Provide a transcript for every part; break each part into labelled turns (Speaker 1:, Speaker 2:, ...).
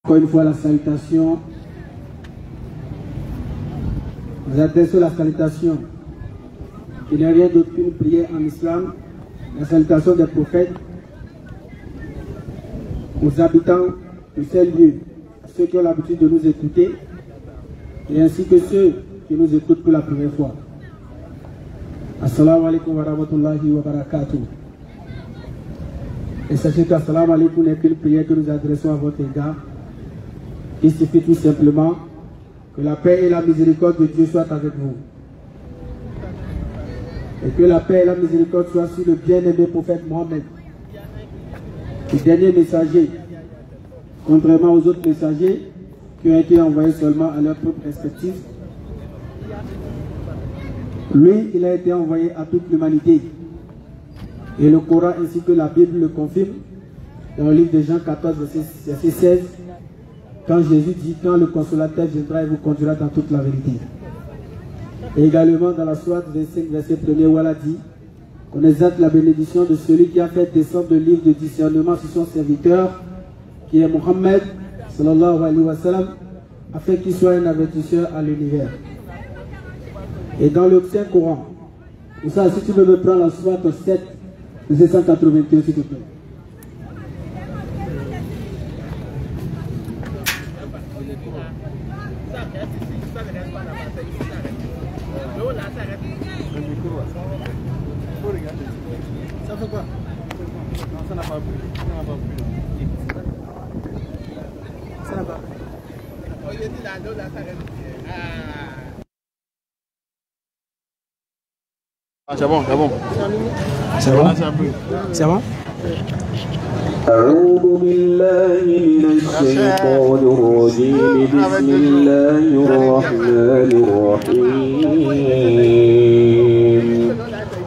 Speaker 1: Encore une fois, la salutation. Nous adressons la salutation. Il n'y a rien d'autre qu'une prière en islam. La salutation des prophètes aux habitants de ces lieux, à ceux qui ont l'habitude de nous écouter, et ainsi que ceux qui nous écoutent pour la première fois. Assalamu alaikum wa rahmatullahi wa barakatuh. Et sachez que Assalamu alaikum n'est qu'une prière que nous adressons à votre égard. Il suffit tout simplement que la paix et la miséricorde de Dieu soient avec vous. Et que la paix et la miséricorde soient sur le bien-aimé prophète Mohammed, le dernier messager, contrairement aux autres messagers qui ont été envoyés seulement à leur propre respectif. Lui, il a été envoyé à toute l'humanité. Et le Coran ainsi que la Bible le confirment dans le livre de Jean 14, verset 16, quand Jésus dit, quand le consolateur viendra, il vous conduira dans toute la vérité. Et également dans la sourate 25, verset 1er, où elle a dit qu'on exalte la bénédiction de celui qui a fait descendre le livre de discernement sur son serviteur, qui est Mohammed, sallallahu alayhi wa sallam, afin qu'il soit un avertisseur à l'univers. Et dans le Saint-Coran, ça, si tu veux me prendre la sourate 7, verset 181, s'il te plaît.
Speaker 2: Ça fait quoi? Non, ça n'a pas pris. Ça n'a pas pris. Ça n'a pas pris. Ah, c'est bon, c'est bon.
Speaker 1: C'est bon? C'est bon?
Speaker 3: أعوذ بالله من الشيطان الرجيم بسم الله الرحمن الرحيم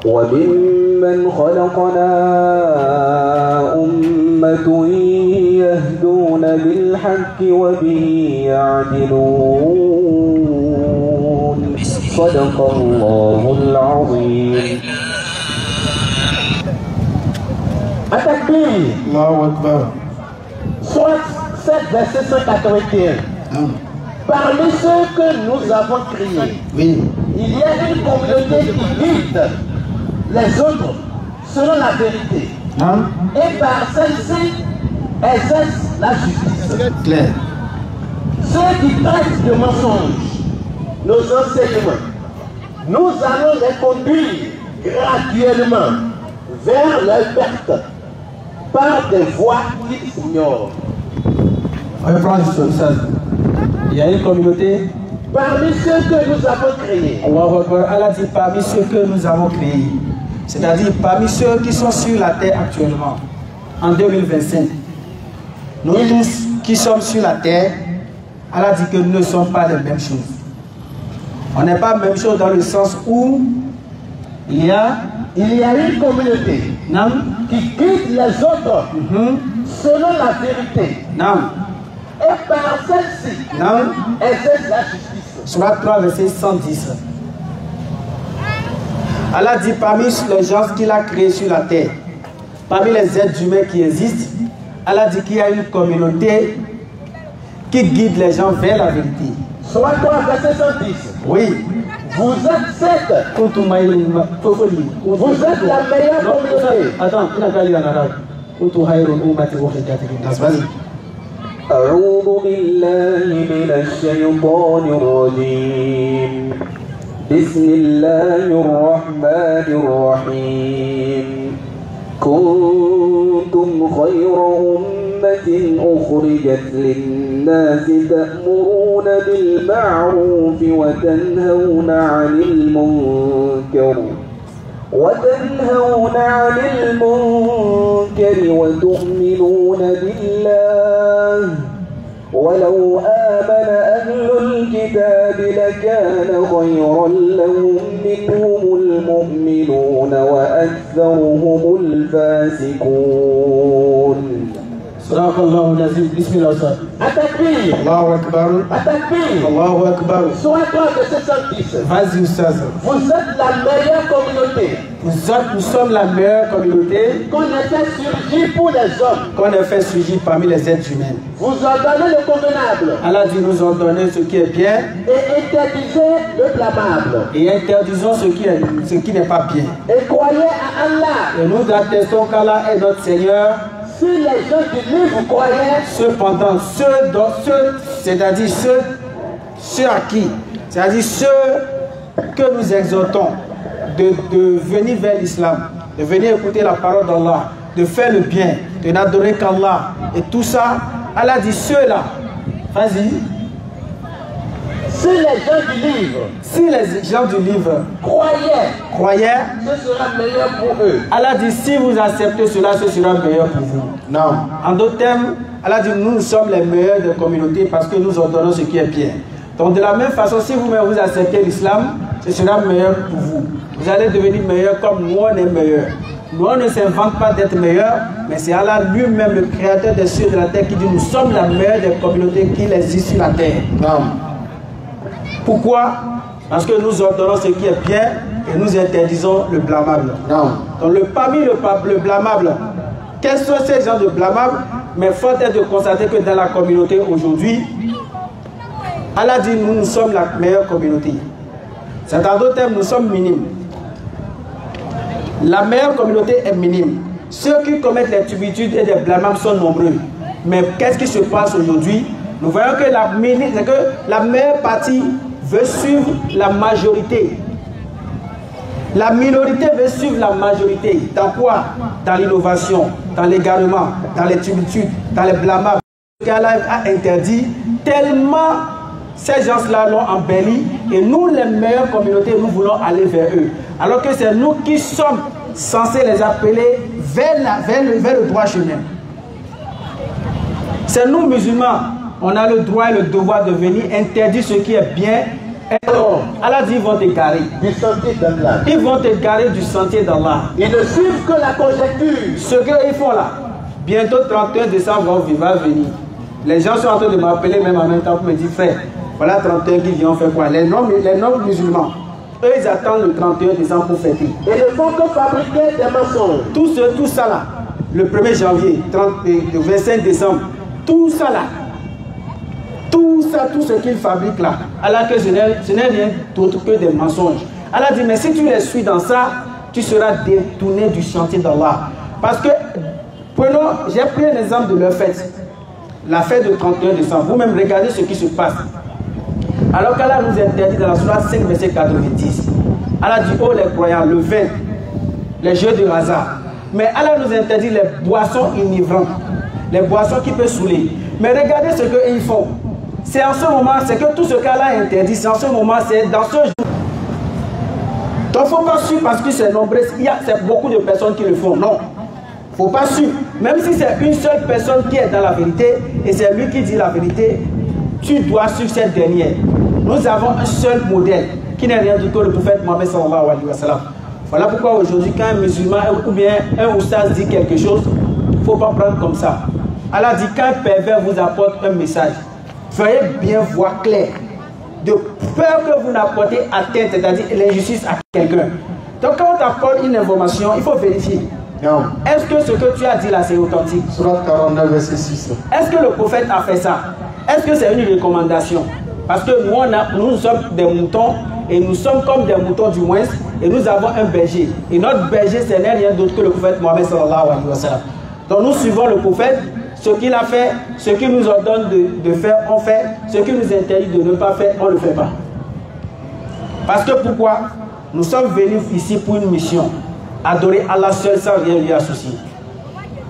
Speaker 3: وممن خلقنا أمة يهدون بالحق وبه يعدلون صدق الله العظيم.
Speaker 1: Allahu Akbar.
Speaker 4: Soit 7 verset 181. Parmi ceux que nous avons créés,
Speaker 1: Oui.
Speaker 4: il y a une communauté qui guide les autres selon la vérité. Et par celle-ci exerce la justice.
Speaker 1: Claire.
Speaker 4: Ceux qui traitent de mensonges nos enseignements, nous allons les conduire graduellement vers leur perte par des voies qu'ils ignorent.
Speaker 1: On va prendre ça. Il y a une communauté.
Speaker 4: Parmi ceux que nous avons créés,
Speaker 1: Allah dit parmi ceux que nous avons créés. C'est-à-dire parmi ceux qui sont sur la terre actuellement, en 2025. Nous tous qui sommes sur la terre, Allah dit que nous ne sommes pas les mêmes choses. On n'est pas la même chose dans le sens où il y a
Speaker 4: une communauté
Speaker 1: non,
Speaker 4: qui guide les autres selon la vérité.
Speaker 1: non,
Speaker 4: Et par celle-ci,
Speaker 1: non,
Speaker 4: exerce la justice.
Speaker 1: Surat 3, verset 110. Allah dit parmi les gens qu'il a créés sur la terre, parmi les êtres humains qui existent, Allah dit qu'il y a une communauté qui guide les gens vers la vérité.
Speaker 4: Surat 3, verset 110.
Speaker 1: Oui.
Speaker 4: Vous êtes 7. Vous êtes la meilleure communauté.
Speaker 1: Attends, il n'a qu'à lire en arabe. Vas-y.
Speaker 3: أعوذ بالله من الشيطان الرجيم بسم الله الرحمن الرحيم كنتم خير أمة أخرجت للناس تأمرون بالمعروف وتنهون عن المنكر وتؤمنون بالله ولو آمن أهل الكتاب لكان خيرا لهم منهم المؤمنون وأكثرهم الفاسقون.
Speaker 1: Sadaqallahu al-Azim. Bismillah.
Speaker 4: Atakbir.
Speaker 1: Allahu Akbar.
Speaker 4: Atakbir.
Speaker 1: Allahu Akbar.
Speaker 4: Soit toi de 710.
Speaker 1: Vas-y, Oustaz.
Speaker 4: Vous êtes la meilleure communauté.
Speaker 1: Nous sommes la meilleure communauté
Speaker 4: Qu'on ait fait surgir pour les hommes.
Speaker 1: qu'on ait fait surgir parmi les êtres humains.
Speaker 4: Vous ordonnez le convenable.
Speaker 1: Allah dit nous ordonner ce qui est bien
Speaker 4: Et interdisez le blâmable.
Speaker 1: et interdisons ce qui n'est pas bien.
Speaker 4: Et croyez à Allah.
Speaker 1: Et nous attestons qu'Allah est notre Seigneur.
Speaker 4: Si les gens du livre croyaient,
Speaker 1: Cependant, c'est-à-dire ceux à qui, c'est-à-dire ceux que nous exhortons de venir vers l'islam, de venir écouter la parole d'Allah, de faire le bien, de n'adorer qu'Allah, et tout ça, Allah dit ceux-là, vas-y.
Speaker 4: si les gens du livre
Speaker 1: Si les gens du livre croyaient,
Speaker 4: ce sera meilleur pour eux.
Speaker 1: Allah dit si vous acceptez cela, ce sera meilleur pour vous. Non. En d'autres termes, Allah dit nous sommes les meilleurs des communautés parce que nous ordonnons ce qui est bien. Donc de la même façon, si vous-même vous acceptez l'islam, ce sera meilleur pour vous. Vous allez devenir meilleur comme nous on est meilleurs. Nous on ne s'invente pas d'être meilleurs, mais c'est Allah lui-même, le créateur des cieux et de la terre, qui dit nous sommes la meilleure des communautés qui existe sur la terre. Non. Pourquoi? Parce que nous ordonnons ce qui est bien et nous interdisons le blâmable. Non. Donc parmi le blâmable, quels sont ces gens de blâmable? Mais force est de constater que dans la communauté aujourd'hui, Allah dit nous sommes la meilleure communauté. C'est en d'autres termes, nous sommes minimes. La meilleure communauté est minime. Ceux qui commettent les turpitudes et les blâmables sont nombreux. Mais qu'est-ce qui se passe aujourd'hui? Nous voyons que la meilleure partie veut suivre la majorité. La minorité veut suivre la majorité. Dans quoi? Dans l'innovation, dans l'égarement, dans les turpitudes, dans les blâmables. qu'Allah a interdit, tellement ces gens-là l'ont embelli, et nous, les meilleures communautés, nous voulons aller vers eux. Alors que c'est nous qui sommes censés les appeler vers le droit chemin. C'est nous, musulmans, on a le droit et le devoir de venir interdire ce qui est bien. Allah dit, ils vont t'égarer.
Speaker 4: Du sentier d'Allah.
Speaker 1: Ils vont t'égarer du sentier d'Allah.
Speaker 4: Ils ne suivent que la conjecture.
Speaker 1: Ce qu'ils font là, bientôt 31 décembre va venir. Les gens sont en train de m'appeler même en même temps pour me dire, frère, voilà 31 qui vient faire quoi? Les non-musulmans, eux ils attendent le 31 décembre pour fêter.
Speaker 4: Et ne font que fabriquer des mensonges.
Speaker 1: Tout ça là, le 1er janvier, le 25 décembre, tout ça là, tout ce qu'ils fabriquent là, Allah que ce n'est rien d'autre que des mensonges. Allah dit, mais si tu les suis dans ça, tu seras détourné du chantier d'Allah. Parce que, j'ai pris un exemple de leur fête. La fête de 31 décembre. Vous-même regardez ce qui se passe. Alors qu'Allah nous interdit dans la sourate 5, verset 90. Allah dit, oh les croyants, le vin, les jeux de hasard. Mais Allah nous interdit les boissons inivrantes, les boissons qui peuvent saouler. Mais regardez ce qu'ils font. C'est en ce moment, c'est que tout ce qu'Allah interdit, c'est en ce moment, c'est dans ce jour. Donc il ne faut pas suivre parce que c'est nombreux. C'est beaucoup de personnes qui le font. Non. Il ne faut pas suivre. Même si c'est une seule personne qui est dans la vérité, et c'est lui qui dit la vérité, tu dois suivre cette dernière. Nous avons un seul modèle, qui n'est rien du tout le prophète Mohammed sallallahu alayhi wa sallam. Voilà pourquoi aujourd'hui, quand un musulman ou bien un oustaz dit quelque chose, il ne faut pas prendre comme ça. Allah dit, quand un pervers vous apporte un message, veuillez bien voir clair, de peur que vous n'apportez atteinte, c'est-à-dire l'injustice à quelqu'un. Donc quand on t'apporte une information, il faut vérifier. Est-ce que ce que tu as dit là, c'est authentique?
Speaker 2: Sourate 49, verset 6.
Speaker 1: Est-ce que le prophète a fait ça? Est-ce que c'est une recommandation? Parce que nous sommes des moutons, et nous sommes comme des moutons du moins, et nous avons un berger. Et notre berger, ce n'est rien d'autre que le prophète Mohammed sallallahu alayhi wa sallam. Donc nous suivons le prophète, ce qu'il a fait, ce qu'il nous ordonne de faire, on fait, ce qu'il nous interdit de ne pas faire, on ne le fait pas. Parce que pourquoi? Nous sommes venus ici pour une mission. Adorer Allah seul sans rien lui associer.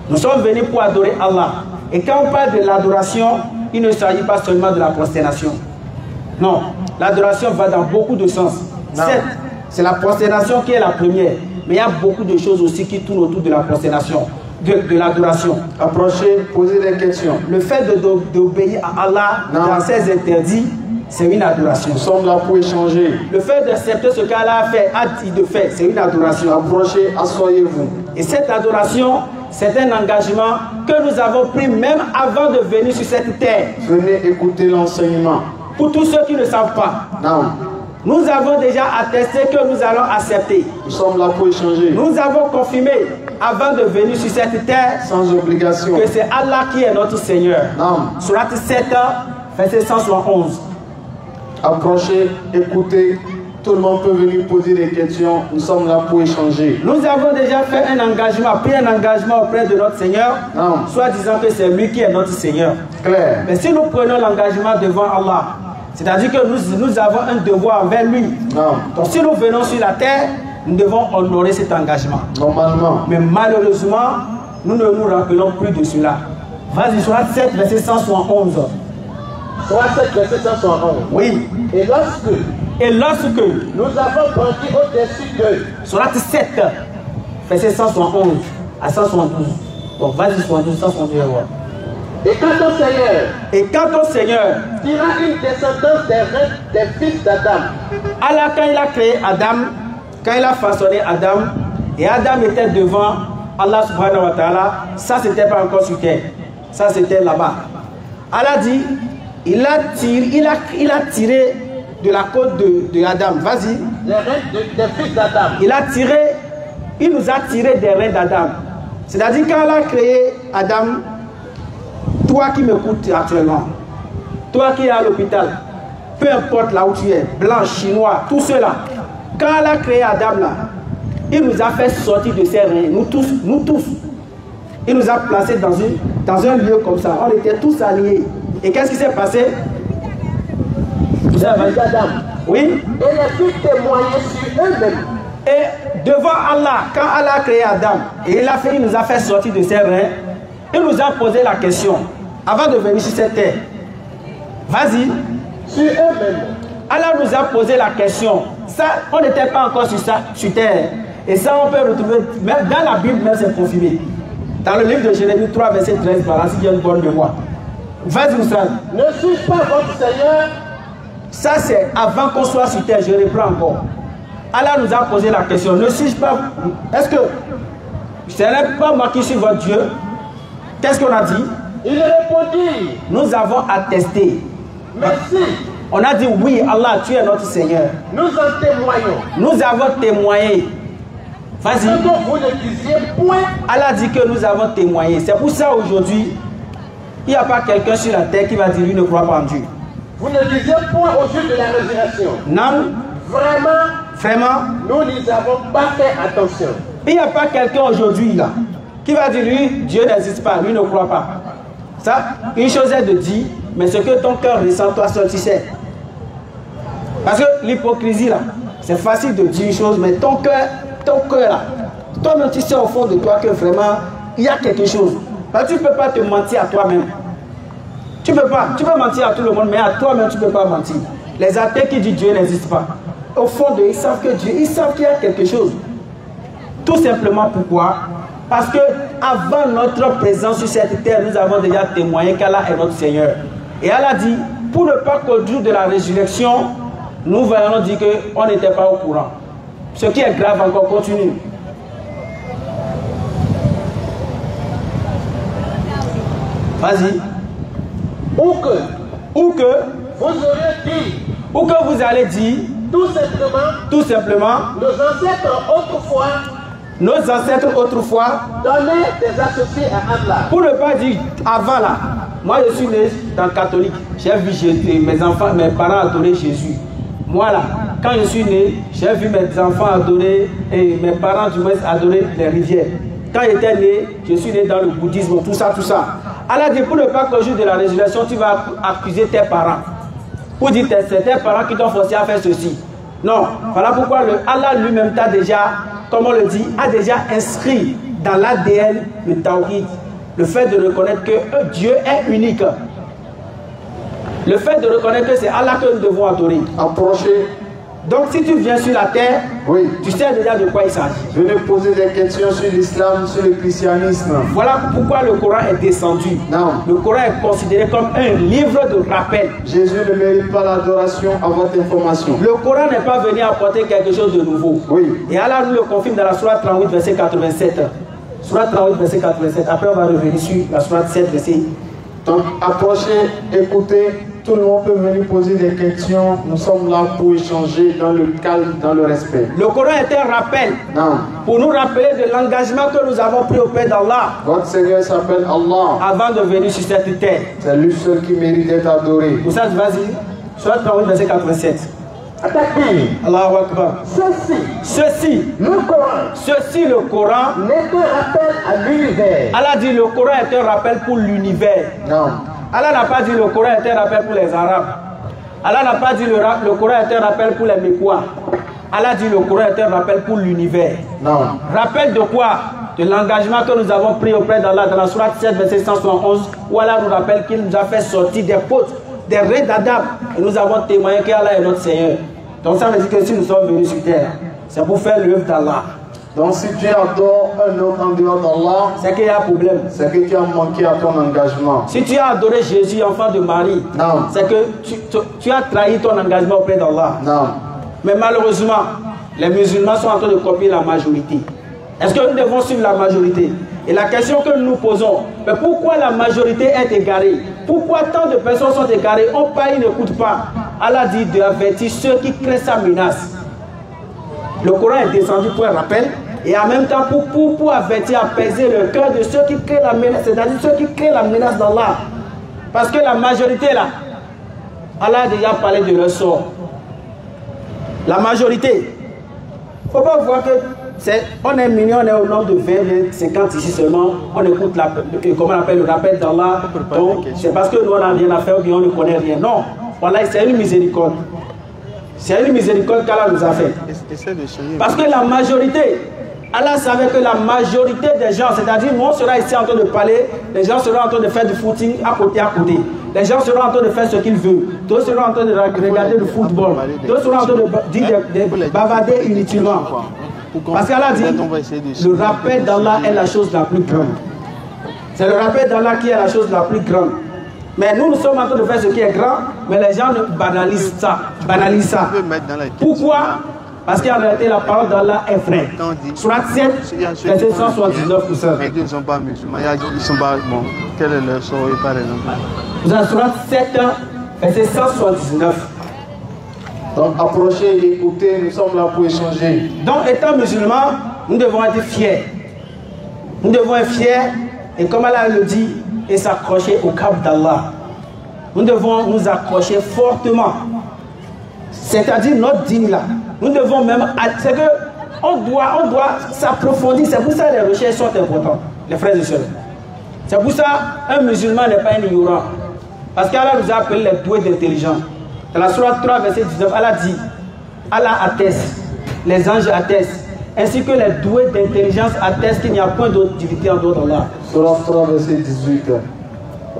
Speaker 1: Nous sommes venus pour adorer Allah. Et quand on parle de l'adoration, il ne s'agit pas seulement de la prosternation. Non, l'adoration va dans beaucoup de sens. Certes, c'est la prosternation qui est la première. Mais il y a beaucoup de choses aussi qui tournent autour de la prosternation, de l'adoration.
Speaker 2: Approcher, poser des questions.
Speaker 1: Le fait d'obéir à Allah dans ses interdits, c'est une adoration.
Speaker 2: Nous sommes là pour échanger.
Speaker 1: Le fait d'accepter ce qu'Allah a dit de faire, c'est une adoration.
Speaker 2: Approchez, asseyez-vous.
Speaker 1: Et cette adoration, c'est un engagement que nous avons pris même avant de venir sur cette terre.
Speaker 5: Venez écouter l'enseignement.
Speaker 1: Pour tous ceux qui ne savent pas, nous avons déjà attesté que nous allons accepter.
Speaker 5: Nous sommes là pour échanger.
Speaker 1: Nous avons confirmé avant de venir sur cette terre
Speaker 5: sans obligation
Speaker 1: que c'est Allah qui est notre Seigneur. Surat 7, verset 171.
Speaker 5: Approchez, écoutez. Tout le monde peut venir poser des questions. Nous sommes là pour échanger.
Speaker 1: Nous avons déjà fait un engagement, pris un engagement auprès de notre Seigneur, soit disant que c'est lui qui est notre Seigneur.
Speaker 5: Claire.
Speaker 1: Mais si nous prenons l'engagement devant Allah, c'est-à-dire que nous avons un devoir envers lui. Donc si nous venons sur la terre, nous devons honorer cet engagement.
Speaker 5: Normalement.
Speaker 1: Mais malheureusement, nous ne nous rappelons plus de cela. Vas-y, Surat 7, verset 171.
Speaker 4: Surat 7, verset 171.
Speaker 1: Oui.
Speaker 4: Et lorsque nous avons brandi au-dessus d'eux.
Speaker 1: Surat 7, verset 171 à 172. Donc vas-y, 72, 172. Et quand ton Seigneur
Speaker 4: tira une descendance des fils d'Adam.
Speaker 1: Allah, quand il a créé Adam, quand il a façonné Adam, et Adam était devant Allah subhanahu wa ta'ala, ça c'était pas encore sur terre, ça c'était là-bas. Allah dit, il a tiré de la côte de Adam, vas-y.
Speaker 4: Les reins des fils d'Adam.
Speaker 1: Il nous a tiré des reins d'Adam. C'est-à-dire quand Allah a créé Adam, toi qui m'écoutes actuellement, toi qui es à l'hôpital, peu importe là où tu es, blanc, chinois, tout cela, quand Allah a créé Adam là, il nous a fait sortir de ses reins, nous tous. Il nous a placés dans un lieu comme ça, on était tous alliés. Et qu'est-ce qui s'est passé?
Speaker 4: Les fils d'Adam.
Speaker 1: Oui.
Speaker 4: Et les fils témoignaient sur eux-mêmes.
Speaker 1: Et devant Allah, quand Allah a créé Adam, et il nous a fait sortir de ses reins, il nous a posé la question, avant de venir sur cette terre. Vas-y.
Speaker 4: Sur eux-mêmes.
Speaker 1: Allah nous a posé la question. Ça, on n'était pas encore sur terre. Et ça, on peut retrouver, même dans la Bible, même c'est confirmé. Dans le livre de Jérémie 3, verset 13, par là, si il y a une bonne mémoire. Vas-y, Moussa.
Speaker 4: Ne suis-je pas votre Seigneur?
Speaker 1: Ça, c'est avant qu'on soit sur terre, je reprends encore. Allah nous a posé la question, ne suis-je pas... Est-ce que ce n'est pas moi qui suis votre Dieu? Qu'est-ce qu'on a dit?
Speaker 4: Il répondit.
Speaker 1: Nous avons attesté.
Speaker 4: Merci.
Speaker 1: On a dit oui, Allah, tu es notre Seigneur.
Speaker 4: Nous en témoignons.
Speaker 1: Nous avons témoigné. Vas-y.
Speaker 4: Vous ne disiez point.
Speaker 1: Allah dit que nous avons témoigné. C'est pour ça aujourd'hui, il n'y a pas quelqu'un sur la terre qui va dire il ne croit pas en Dieu.
Speaker 4: Vous ne disiez point au jour de la résurrection.
Speaker 1: Non. Vraiment,
Speaker 4: nous n'y avons pas fait attention.
Speaker 1: Il n'y a pas quelqu'un aujourd'hui là qui va dire lui, Dieu n'existe pas, lui ne croit pas. Ça, une chose est de dire, mais ce que ton cœur ressent, toi seul tu sais. Parce que l'hypocrisie là, c'est facile de dire une chose, mais ton cœur là, toi-même tu sais au fond de toi que vraiment, il y a quelque chose. Parce que tu ne peux pas te mentir à toi-même. Tu peux pas. Tu peux mentir à tout le monde, mais à toi-même, tu ne peux pas mentir. Les athées qui disent Dieu n'existe pas. Au fond d'eux, ils savent que Dieu, ils savent qu'il y a quelque chose. Tout simplement pourquoi? Parce que avant notre présence sur cette terre, nous avons déjà témoigné qu'Allah est notre Seigneur. Et Allah dit, pour ne pas qu'au jour de la résurrection, nous allons dire qu'on n'était pas au courant. Ce qui est grave encore, continue. Vas-y.
Speaker 4: Ou que vous aurez dit,
Speaker 1: ou que vous allez dire, tout simplement, nos ancêtres autrefois
Speaker 4: donnaient des associés à Allah.
Speaker 1: Pour ne pas dire avant là, moi je suis né dans le catholique, j'ai vu mes parents adorer Jésus. Moi là, quand je suis né, j'ai vu mes enfants adorer, et mes parents du moins adorer les rivières. Quand j'étais né, je suis né dans le bouddhisme, tout ça. Allah dit, pour ne pas qu'au jour de la résurrection, tu vas accuser tes parents. Pour dire, c'est tes parents qui t'ont forcé à faire ceci. Non, voilà pourquoi Allah lui-même t'a déjà, comme on le dit, a déjà inscrit dans l'ADN le tawhid. Le fait de reconnaître que Dieu est unique. Le fait de reconnaître que c'est Allah que nous devons adorer.
Speaker 5: Approchez.
Speaker 1: Donc si tu viens sur la terre,
Speaker 5: oui,
Speaker 1: tu sais déjà de quoi il s'agit.
Speaker 5: Venez poser des questions sur l'islam, sur le christianisme.
Speaker 1: Voilà pourquoi le Coran est descendu.
Speaker 5: Non.
Speaker 1: Le Coran est considéré comme un livre de rappel.
Speaker 5: Jésus ne mérite pas l'adoration à votre information.
Speaker 1: Le Coran n'est pas venu apporter quelque chose de nouveau.
Speaker 5: Oui.
Speaker 1: Et Allah nous le confirme dans la sourate 38, verset 87. Surat 38, verset 87. Après, on va revenir sur la Surat 7, verset.
Speaker 5: Donc, approchez, écoutez. Tout le monde peut venir poser des questions. Nous sommes là pour échanger dans le calme, dans le respect.
Speaker 1: Le Coran est un rappel.
Speaker 5: Non.
Speaker 1: Pour nous rappeler de l'engagement que nous avons pris auprès d'Allah.
Speaker 5: Votre Seigneur s'appelle Allah.
Speaker 1: Avant de venir sur cette terre.
Speaker 5: C'est lui seul qui mérite d'être adoré.
Speaker 1: Moussa, vas-y. Surat 38, verset 87. Allahu Akbar. Ceci, le Coran
Speaker 4: n'est un rappel à l'univers.
Speaker 1: Allah dit le Coran est un rappel pour l'univers.
Speaker 5: Non.
Speaker 1: Allah n'a pas dit le Coran est un rappel pour les Arabes. Allah n'a pas dit le Coran est un rappel pour les Mécois. Allah dit le Coran est un rappel pour l'univers.
Speaker 5: Non.
Speaker 1: Rappel de quoi? De l'engagement que nous avons pris auprès d'Allah dans la Sourate 7, verset 171, où Allah nous rappelle qu'il nous a fait sortir des côtes, des reins d'Adam, et nous avons témoigné qu'Allah est notre Seigneur. Donc ça veut dire que si nous sommes venus sur terre, c'est pour faire l'œuvre d'Allah.
Speaker 5: Donc si tu adores un autre en dehors d'Allah,
Speaker 1: c'est qu'il y a un problème.
Speaker 5: C'est que tu as manqué à ton engagement.
Speaker 1: Si tu as adoré Jésus, enfant de Marie, c'est que tu as trahi ton engagement auprès d'Allah.
Speaker 5: Non.
Speaker 1: Mais malheureusement, les musulmans sont en train de copier la majorité. Est-ce que nous devons suivre la majorité? Et la question que nous nous posons, mais pourquoi la majorité est égarée? Pourquoi tant de personnes sont égarées? On parle, ils n'écoutent pas. Allah dit d'avertir ceux qui créent sa menace. Le Coran est descendu pour un rappel et en même temps pour avertir, apaiser le cœur de ceux qui créent la menace, c'est-à-dire ceux qui créent la menace d'Allah. Parce que la majorité là, Allah a déjà parlé de leur sort. La majorité, il ne faut pas voir que on est millions, on est au nombre de 20, 50 ici seulement, on écoute comment on appelle le rappel d'Allah. Donc c'est parce que nous on n'a rien à faire ou bien on ne connaît rien. Non, voilà, c'est une miséricorde. C'est une miséricorde qu'Allah nous a fait. Parce que la majorité, Allah savait que la majorité des gens, c'est-à-dire nous on sera ici en train de parler, les gens seront en train de faire du footing à côté. Les gens seront en train de faire ce qu'ils veulent. D'autres seront en train de regarder le football. D'autres seront en train de bavarder inutilement. Parce qu'Allah dit, le rappel d'Allah est la chose la plus grande. C'est le rappel d'Allah qui est la chose la plus grande. Mais nous sommes en train de faire ce qui est grand, mais les gens banalisent ça. Pourquoi? Parce qu'en réalité, la parole d'Allah est vraie. Surat 7, verset 179 pour ça.
Speaker 2: Ils ne sont pas musulmans. Ils sont pas bon. Quel est leur sort par exemple?
Speaker 1: Vous avez Surat 7, verset 179.
Speaker 5: Donc approchez et écoutez, nous sommes là pour échanger.
Speaker 1: Donc étant musulmans, nous devons être fiers. Nous devons être fiers et comme Allah le dit, et s'accrocher au cap d'Allah. Nous devons nous accrocher fortement. C'est-à-dire notre dîme là. Nous devons même... C'est que on doit s'approfondir. C'est pour ça que les recherches sont importantes, les frères et sœurs. C'est pour ça un musulman n'est pas un ignorant. Parce qu'Allah nous a appelé les doués d'intelligence. Dans la Sourate 3, verset 19, Allah dit, Allah atteste, les anges attestent, ainsi que les doués d'intelligence attestent qu'il n'y a point d'autre divinité en dehors d'Allah.
Speaker 5: Sourate 3, verset 18.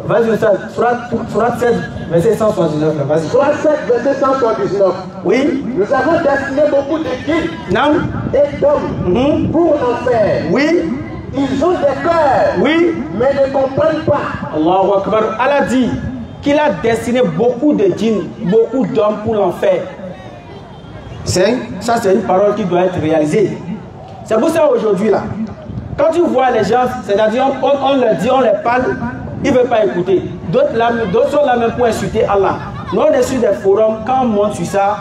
Speaker 1: Vas-y, Sourate 7, verset 179. Vas-y.
Speaker 4: Sourate 7, verset 179.
Speaker 1: Oui.
Speaker 4: Nous avons destiné beaucoup de guides et d'hommes pour l'enfer.
Speaker 1: Oui.
Speaker 4: Ils ont des cœurs,
Speaker 1: oui,
Speaker 4: mais ne comprennent pas.
Speaker 1: Allahu Akbar. Allah dit qu'il a destiné beaucoup de djinns, beaucoup d'hommes pour l'enfer. Ça, c'est une parole qui doit être réalisée. C'est pour ça aujourd'hui là, quand tu vois les gens, c'est-à-dire on leur dit, on les parle, ils ne veulent pas écouter. D'autres sont là même pour insulter Allah. Nous on est sur des forums, quand on monte sur ça,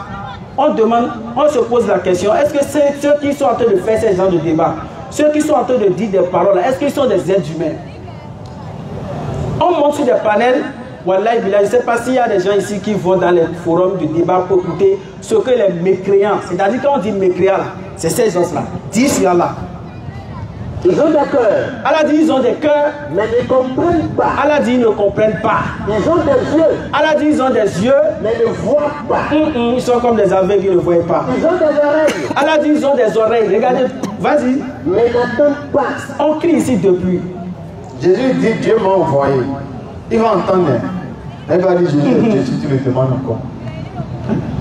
Speaker 1: on demande, on se pose la question, est-ce que c'est ceux qui sont en train de faire ces genres de débats, ceux qui sont en train de dire des paroles, est-ce qu'ils sont des êtres humains? On monte sur des panels, Wallah, je ne sais pas s'il y a des gens ici qui vont dans les forums de débat pour écouter ce que les mécréants, c'est-à-dire quand on dit mécréants, c'est ces gens-là, disent sur Allah.
Speaker 4: Ils ont des cœurs.
Speaker 1: Allah dit ils ont des cœurs,
Speaker 4: mais ne comprennent pas.
Speaker 1: Allah dit ils ne comprennent pas.
Speaker 4: Ils ont des yeux.
Speaker 1: Allah dit ils ont des yeux,
Speaker 4: mais ne voient pas.
Speaker 1: Ils sont comme des aveugles, ils ne voient pas.
Speaker 4: Ils ont des oreilles.
Speaker 1: Allah dit ils ont des oreilles. Regardez, vas-y.
Speaker 4: Mais n'entendent pas.
Speaker 1: On crie ici depuis.
Speaker 5: Jésus dit Dieu m'a envoyé. Il va entendre. Il va dire Jésus, si tu le demandes encore.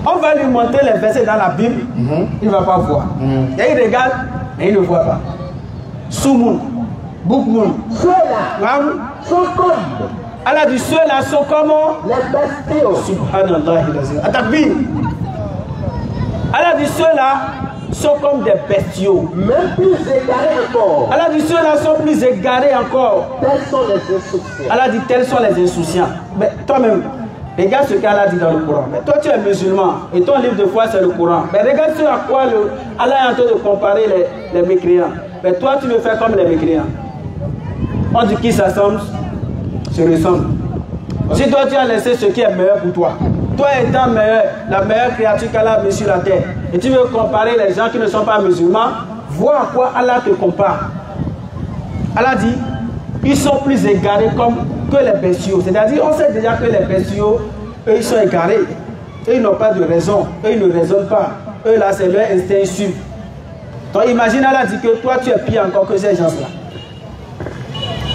Speaker 1: On va lui montrer les versets dans la Bible, il ne va pas voir. Et il regarde, et il ne voit pas. Soumoun, Boukmoun.
Speaker 4: Ceux-là sont comme.
Speaker 1: Allah dit ceux-là sont comment?
Speaker 4: Les bestiaux.
Speaker 1: Subhanallah. Atakbir. Allah dit ceux-là sont comme des bestiaux.
Speaker 4: Même plus égarés encore.
Speaker 1: Allah dit ceux-là sont plus égarés encore.
Speaker 4: Tels sont les insouciants.
Speaker 1: Allah dit tels sont les insouciants. Mais toi-même, regarde ce qu'Allah dit dans le Coran. Mais toi tu es musulman et ton livre de foi c'est le Coran. Mais regarde ce à quoi Allah est en train de comparer les mécréants. Mais toi tu veux faire comme les mécréants. On dit qui s'assemble se ressemble. Si toi tu as laissé ce qui est meilleur pour toi, toi étant meilleur, la meilleure créature qu'Allah a mise sur la terre, et tu veux comparer les gens qui ne sont pas musulmans, vois à quoi Allah te compare. Allah dit, ils sont plus égarés que les bestiaux. C'est-à-dire, on sait déjà que les bestiaux, eux, ils sont égarés. Eux, ils n'ont pas de raison. Eux, ils ne raisonnent pas. Eux, là, c'est leur instinct suivre. Donc, imagine, Allah dit que toi, tu es pire encore que ces gens-là.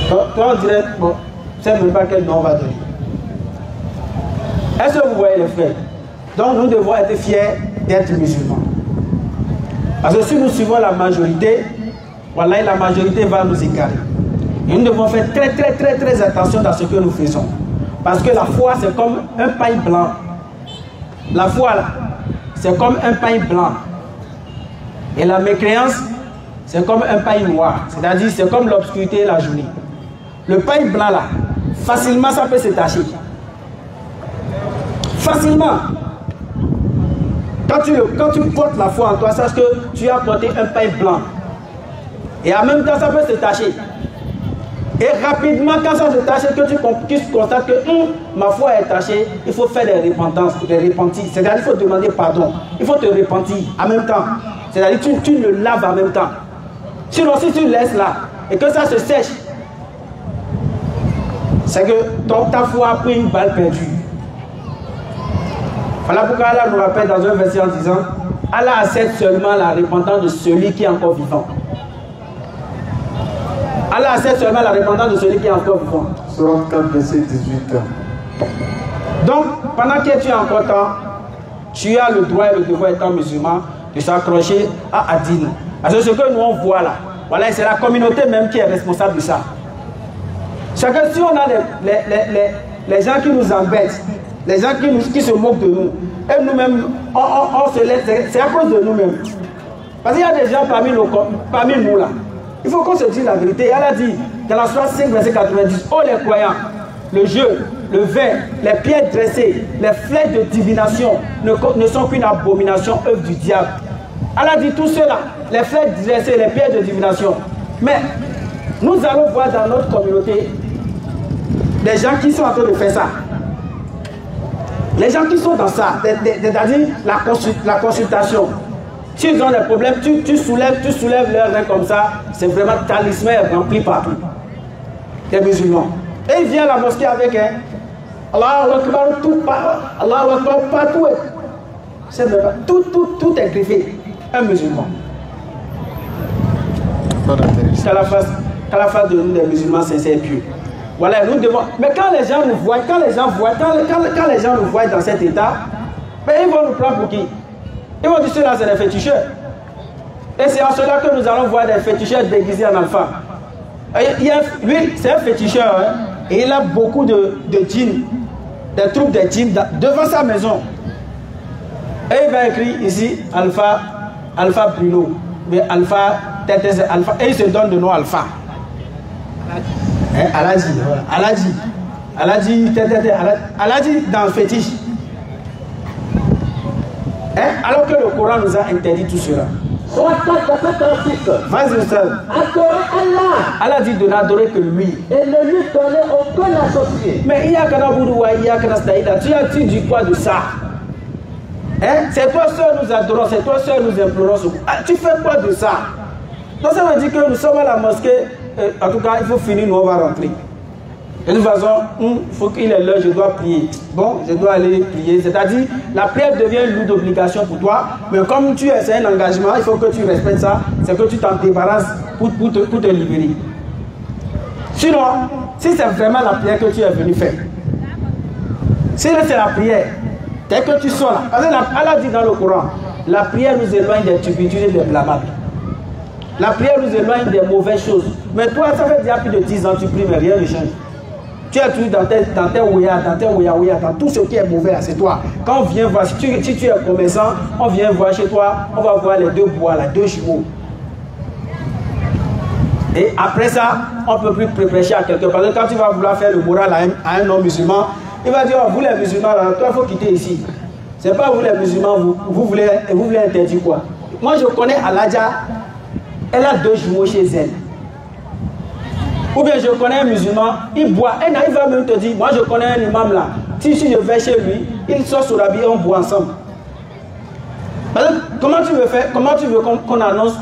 Speaker 1: Toi, on dirait, bon, je ne sais même pas quel nom on va donner. Est-ce que vous voyez les frères? Donc nous devons être fiers d'être musulmans. Parce que si nous suivons la majorité, voilà, la majorité va nous égarer. Et nous devons faire très attention dans ce que nous faisons. Parce que la foi c'est comme un pain blanc. La foi c'est comme un pain blanc. Et la mécréance c'est comme un pain noir. C'est-à-dire c'est comme l'obscurité et la journée. Le pain blanc là, facilement ça peut se tacher. Facilement. Quand tu portes la foi en toi, sache que tu as porté un pain blanc. Et en même temps, ça peut se tacher. Et rapidement, quand ça se tache, que tu constates que ma foi est tachée, il faut faire des repentances, des repentis. C'est-à-dire qu'il faut demander pardon. Il faut te repentir en même temps. C'est-à-dire que tu le laves en même temps. Sinon, si tu laisses là et que ça se sèche, c'est que ta foi a pris une balle perdue. Voilà pourquoi Allah nous rappelle dans un verset en disant Allah accepte seulement la repentance de celui qui est encore vivant. Allah accepte seulement la repentance de celui qui est encore vivant.
Speaker 5: Surat 4, verset 18.
Speaker 1: Donc, pendant que tu es encore temps, tu as le droit et le devoir étant musulman de s'accrocher à Adin. Parce que ce que nous on voit là, voilà, c'est la communauté même qui est responsable de ça. C'est que si on a les gens qui nous embêtent, les gens qui se moquent de nous, et nous-mêmes, on se laisse, c'est à cause de nous-mêmes. Parce qu'il y a des gens parmi nous là. Il faut qu'on se dise la vérité. Elle a dit, dans la sourate 5, verset 90, oh les croyants, le jeu, le vin, les pierres dressées, les flèches de divination ne sont qu'une abomination, œuvre du diable. Elle a dit tout cela, les flèches dressées, les pierres de divination. Mais nous allons voir dans notre communauté des gens qui sont en train de faire ça. Les gens qui sont dans ça, c'est-à-dire la consultation. S'ils ont des problèmes, tu soulèves leurs reins comme ça, c'est vraiment talisman rempli partout. Les musulmans. Et ils viennent à la mosquée avec Allahu Akbar, Allahu Akbar, partout. Tout est griffé. Un musulman. Qu'à la face de nous, des musulmans sincères et pieux. Voilà, nous devons. Mais quand les gens nous voient, quand les gens nous voient dans cet état, ben ils vont nous prendre pour qui? Ils vont dire cela, c'est des féticheurs. Et c'est en cela que nous allons voir des féticheurs déguisés en alpha. Lui, c'est un féticheur, hein, et il a beaucoup de djinns, des troupes de djinns devant sa maison. Et il va écrire ici Alpha Bruno, mais Alpha, Alpha, et il se donne de nom Alpha. Aladji dans le fétiche. Alors que le Coran nous a interdit tout cela. Vas-y, Ustaz.
Speaker 4: Adorer Allah.
Speaker 1: Allah dit de n'adorer que lui.
Speaker 4: Et ne lui donner aucun associé.
Speaker 1: Mais il y a Kanaboudouwa, il y a Kanastaïda. Tu dis quoi de ça? C'est toi seul nous adorons, c'est toi seul nous implorons. Tu fais quoi de ça? Donc ça veut dire que nous sommes à la mosquée. En tout cas, il faut finir, nous on va rentrer. De toute façon, il faut qu'il est l'heure, je dois prier. Bon, je dois aller prier. C'est-à-dire, la prière devient une lourde obligation pour toi. Mais comme tu es, c'est un engagement, il faut que tu respectes ça. C'est que tu t'en débarrasses pour te libérer. Sinon, si c'est vraiment la prière que tu es venu faire, si c'est la prière, dès que tu sors là, parce que Allah dit dans le Coran, la prière nous éloigne des turpitudes et des blâmables. La prière nous éloigne des mauvaises choses. Mais toi, ça fait déjà plus de 10 ans que tu pries, mais rien ne change. Tu es toujours dans tes ouïas, dans tout ce qui est mauvais là, c'est toi. Quand on vient voir, si tu es commerçant, on vient voir chez toi, on va voir les deux bois là, deux jumeaux. Et après ça, on ne peut plus prêcher à quelqu'un. Parce que quand tu vas vouloir faire le moral à un homme musulman, il va dire, oh, vous les musulmans, là, toi, il faut quitter ici. Ce n'est pas vous les musulmans, vous voulez interdire quoi? Moi, je connais Aladja, elle a deux jumeaux chez elle. Ou bien je connais un musulman, il boit, il va même te dire, moi je connais un imam là, si je vais chez lui, il sort sur la bille et on boit ensemble. Comment tu veux qu'on annonce,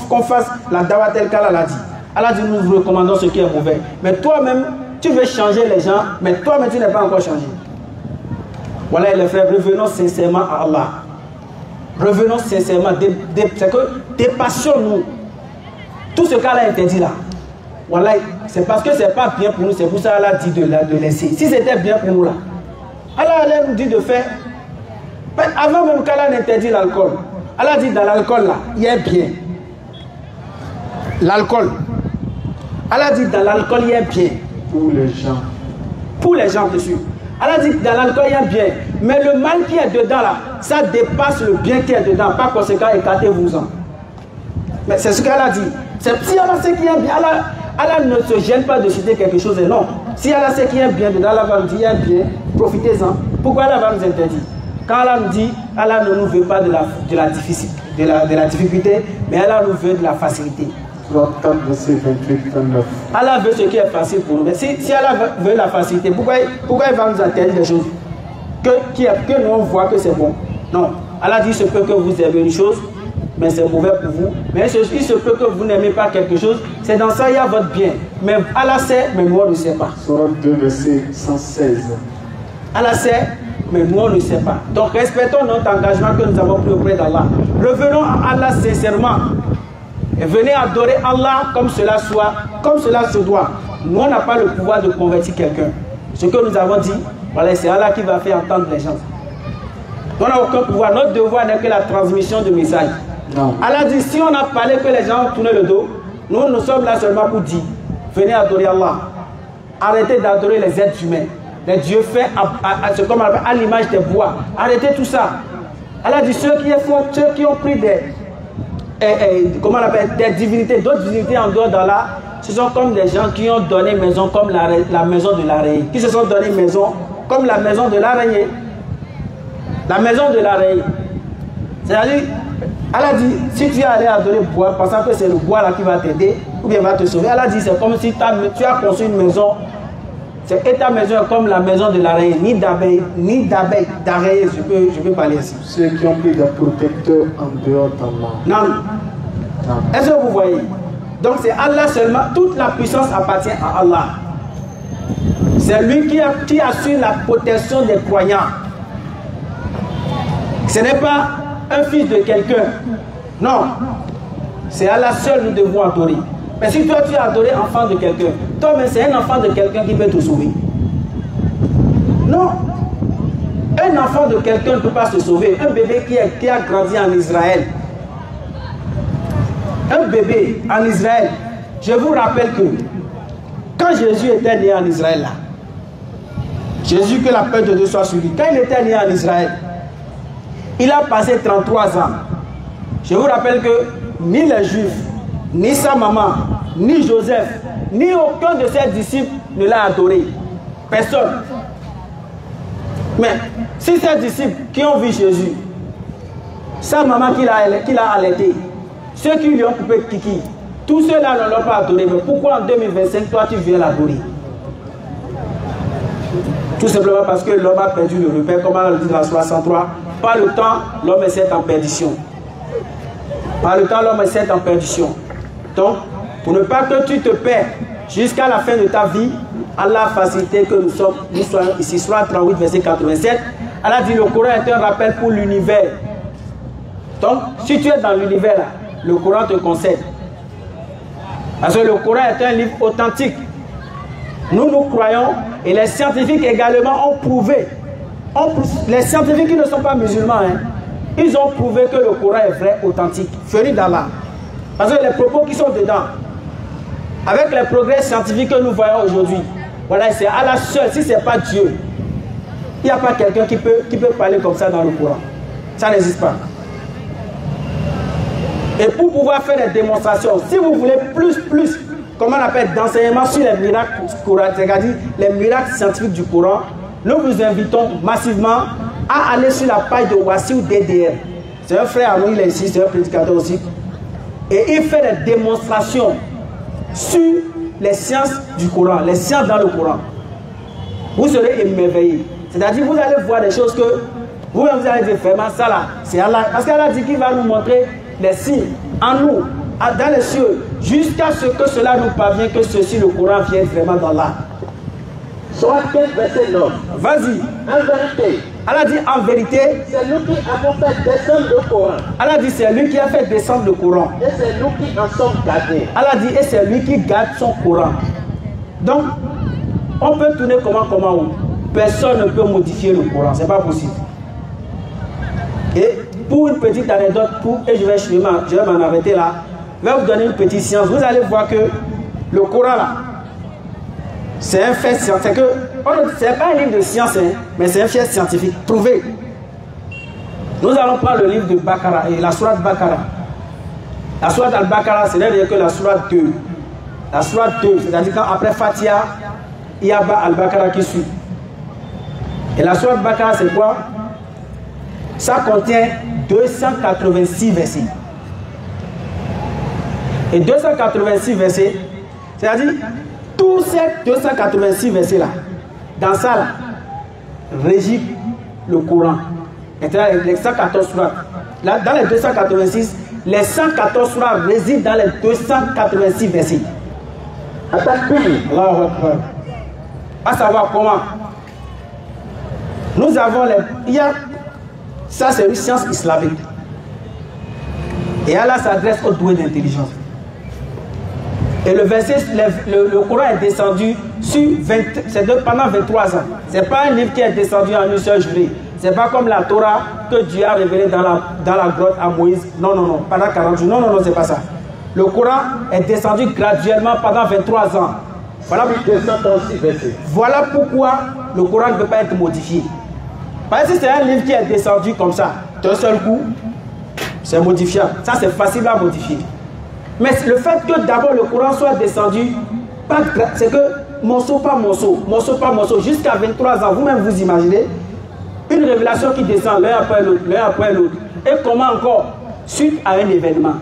Speaker 1: qu'on fasse la dawa telle qu'Allah l'a dit? Allah dit, nous vous recommandons ce qui est mauvais. Mais toi-même, tu veux changer les gens, mais toi-même tu n'es pas encore changé. Voilà les frères, revenons sincèrement à Allah. Revenons sincèrement, c'est que dépassons-nous. Tout ce qu'Allah interdit là. Voilà, c'est parce que c'est pas bien pour nous, c'est pour ça qu'Allah dit de laisser. Si c'était bien pour nous là, Allah nous dit de faire. Mais avant même qu'Allah n'interdit l'alcool, Allah dit dans l'alcool là, il y a bien. L'alcool. Allah dit dans l'alcool il y a bien.
Speaker 5: Pour les gens.
Speaker 1: Pour les gens dessus. Allah dit dans l'alcool il y a bien. Mais le mal qui est dedans là, ça dépasse le bien qui est dedans. Par conséquent, écartez-vous-en. Mais c'est ce qu'Allah dit. Si Allah sait qu'il y a bien, Allah ne se gêne pas de citer quelque chose et non. Si Allah sait qu'il y a bien dedans, Allah va nous dire il y a bien, profitez-en. Pourquoi Allah va nous interdire? Quand Allah nous dit, Allah ne nous veut pas de la difficulté, mais Allah nous veut de la facilité. Allah veut ce qui est facile pour nous. Mais si Allah veut la facilité, pourquoi il va nous interdire des choses que nous on voit que c'est bon? Non. Allah dit, il se peut que vous aimez une chose, mais c'est mauvais pour vous. Mais il se peut que vous n'aimez pas quelque chose, c'est dans ça il y a votre bien. Mais Allah sait, mais nous on ne sait pas.
Speaker 5: Sourate 2, verset 116.
Speaker 1: Allah sait, mais nous on ne sait pas. Donc respectons notre engagement que nous avons pris auprès d'Allah. Revenons à Allah sincèrement. Et venez adorer Allah comme cela se doit. Nous on n'a pas le pouvoir de convertir quelqu'un. Ce que nous avons dit, voilà, c'est Allah qui va faire entendre les gens. On n'a aucun pouvoir. Notre devoir n'est que la transmission de message. Non. Allah dit, si on a parlé que les gens ont tourné le dos, nous sommes là seulement pour dire, venez adorer Allah. Arrêtez d'adorer les êtres humains. Les dieux faits à l'image des bois. Arrêtez tout ça. Allah dit, ceux qui ont pris des divinités, d'autres divinités en dehors d'Allah, ce sont comme des gens qui ont donné maison comme la maison de l'araignée. Qui se sont donné maison comme la maison de l'araignée. La maison de l'araignée. C'est-à-dire, Allah dit, si tu es allé adorer le bois, pensant que c'est le bois là qui va t'aider, ou bien va te sauver, Allah dit, c'est comme si tu as construit une maison, et ta maison est comme la maison de l'araignée, ni d'abeilles, d'araignée, je peux parler ainsi.
Speaker 5: Ceux qui ont pris des protecteurs en dehors d'Allah.
Speaker 1: Non. Est-ce que vous voyez? Donc c'est Allah seulement, toute la puissance appartient à Allah. C'est lui qui assure la protection des croyants. Ce n'est pas un fils de quelqu'un. Non. C'est Allah seul nous devons adorer. Mais si toi tu as adoré enfant de quelqu'un, toi mais c'est un enfant de quelqu'un qui peut te sauver. Non. Un enfant de quelqu'un ne peut pas se sauver. Un bébé qui a grandi en Israël. Un bébé en Israël. Je vous rappelle que quand Jésus était né en Israël là, Jésus, que la paix de Dieu soit sur lui, quand il était né en Israël, il a passé 33 ans. Je vous rappelle que ni les Juifs, ni sa maman, ni Joseph, ni aucun de ses disciples ne l'a adoré. Personne. Mais si ses disciples qui ont vu Jésus, sa maman qui l'a allaité, ceux qui lui ont coupé le kiki, tous ceux-là ne l'ont pas adoré. Mais pourquoi en 2025, toi, tu viens l'adorer? Tout simplement parce que l'homme a perdu le repère, comme on le dit dans 63. Par le temps, l'homme est en perdition. Par le temps, l'homme est en perdition. Donc, pour ne pas que tu te perds jusqu'à la fin de ta vie, Allah a facilité que nous soyons ici. Sourate 38, verset 87. Allah dit, le Coran est un rappel pour l'univers. Donc, si tu es dans l'univers, le Coran te concède. Parce que le Coran est un livre authentique. Nous croyons, et les scientifiques également ont prouvé. Les scientifiques qui ne sont pas musulmans, ils ont prouvé que le Coran est vrai, authentique, venu d'Allah. Parce que les propos qui sont dedans, avec les progrès scientifiques que nous voyons aujourd'hui, Voilà, c'est Allah seul. Si ce n'est pas Dieu, il n'y a pas quelqu'un qui peut parler comme ça dans le Coran. Ça n'existe pas. Et pour pouvoir faire des démonstrations, si vous voulez plus, comment on appelle, d'enseignement sur les miracles coraniques, c'est-à-dire les miracles scientifiques du Coran, nous vous invitons massivement à aller sur la page de Wassiou DDR. C'est un frère à nous, il est ici, c'est un prédicateur aussi. Et il fait des démonstrations sur les sciences du Coran, les sciences dans le Coran. Vous serez émerveillés. C'est-à-dire vous allez voir des choses que vous-même vous allez dire vraiment ça là, c'est Allah. Parce qu'Allah dit qu'il va nous montrer les signes en nous, dans les cieux, jusqu'à ce que cela nous parvienne, que ceci, le Coran, vienne vraiment d'Allah.
Speaker 4: Soit 15, verset 9.
Speaker 1: Vas-y.
Speaker 4: En vérité.
Speaker 1: Allah dit en vérité.
Speaker 4: C'est nous qui avons fait descendre le Coran.
Speaker 1: Allah dit c'est lui qui a fait descendre le Coran.
Speaker 4: Et c'est nous qui en sommes gardés.
Speaker 1: Allah dit et c'est lui qui garde son Coran. Donc, on peut tourner comment personne ne peut modifier le Coran. C'est pas possible. Et pour une petite anecdote, et je vais m'en arrêter là, je vais vous donner une petite science. Vous allez voir que le Coran là, c'est un fait scientifique. C'est pas un livre de science, hein, mais c'est un fait scientifique. Prouvé. Nous allons prendre le livre de Bakara et la sourate Bakara. La sourate Al-Bakara, c'est rien que la sourate 2. La sourate 2, c'est-à-dire qu'après Fatiha, il y a Al-Bakara qui suit. Et la sourate Bakara, c'est quoi? Ça contient 286 versets. Et 286 versets, c'est-à-dire tous ces 286 versets là, dans ça là, régit le Coran. Les 114 sourates. Là, dans les 286, les 114 sourates résident dans les 286 versets. Allahu Akbar. À savoir comment. Nous avons ça c'est une science islamique. Et Allah s'adresse aux doués d'intelligence. Et le verset, le Coran est descendu pendant 23 ans. Ce n'est pas un livre qui est descendu en une seule journée. Ce n'est pas comme la Torah que Dieu a révélé dans la grotte à Moïse. Non, pendant 40 jours. Non, c'est pas ça. Le Coran est descendu graduellement pendant 23 ans. Voilà pourquoi le Coran ne peut pas être modifié. Parce que si c'est un livre qui est descendu comme ça, d'un seul coup, c'est modifiable. Ça, c'est facile à modifier. Mais le fait que d'abord le Coran soit descendu, c'est que morceau par morceau, jusqu'à 23 ans, vous-même vous imaginez, une révélation qui descend l'un après l'autre. Et comment encore? Suite à un événement.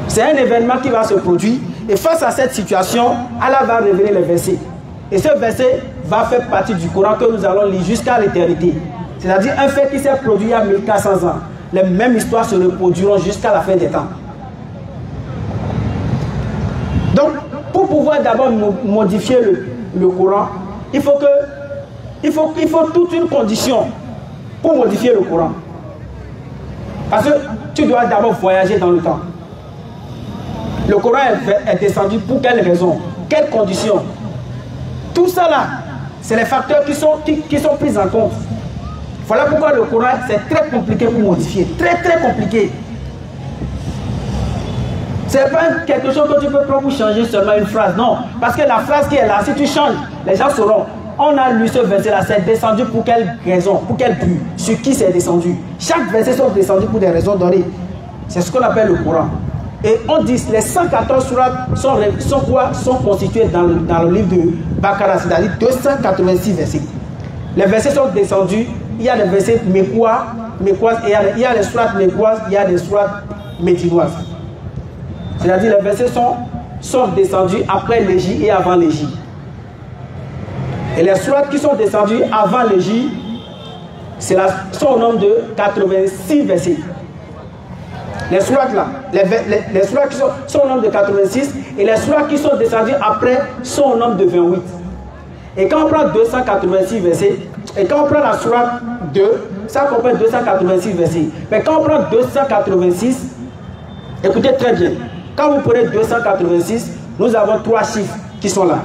Speaker 1: C'est un événement qui va se produire. Et face à cette situation, Allah va révéler les versets. Et ce verset va faire partie du Coran que nous allons lire jusqu'à l'éternité. C'est-à-dire un fait qui s'est produit il y a 1400 ans. Les mêmes histoires se reproduiront jusqu'à la fin des temps. Donc, pour pouvoir d'abord modifier le Coran, il faut toute une condition pour modifier le Coran. Parce que tu dois d'abord voyager dans le temps. Le Coran est descendu pour quelles raisons? Quelles conditions? Tout ça là, c'est les facteurs qui sont pris en compte. Voilà pourquoi le Coran, c'est très compliqué pour modifier. Très compliqué. C'est pas quelque chose que tu peux prendre pour changer seulement une phrase. Non. Parce que la phrase qui est là, si tu changes, les gens sauront. On a lu ce verset là, c'est descendu pour quelle raison? Pour quel but? Sur qui c'est descendu? Chaque verset sont descendus pour des raisons données. C'est ce qu'on appelle le Coran. Et on dit les 114 sourates sont constituées dans le livre de Bakara, c'est-à-dire 286 versets. Les versets sont descendus, il y a des versets mécoises, et il y a les sourates mécoises, il y a des sourates médinoises. C'est-à-dire les versets sont descendus après l'Égypte et avant l'Égypte. Et les sourates qui sont descendues avant l'Égypte sont au nombre de 86 versets. Les sourates là, les sourates qui sont au nombre de 86 et les sourates qui sont descendues après sont au nombre de 28. Et quand on prend 286 versets, et quand on prend la sourate 2, ça comprend 286 versets. Mais quand on prend 286, écoutez très bien, quand vous prenez 286, nous avons 3 chiffres qui sont là.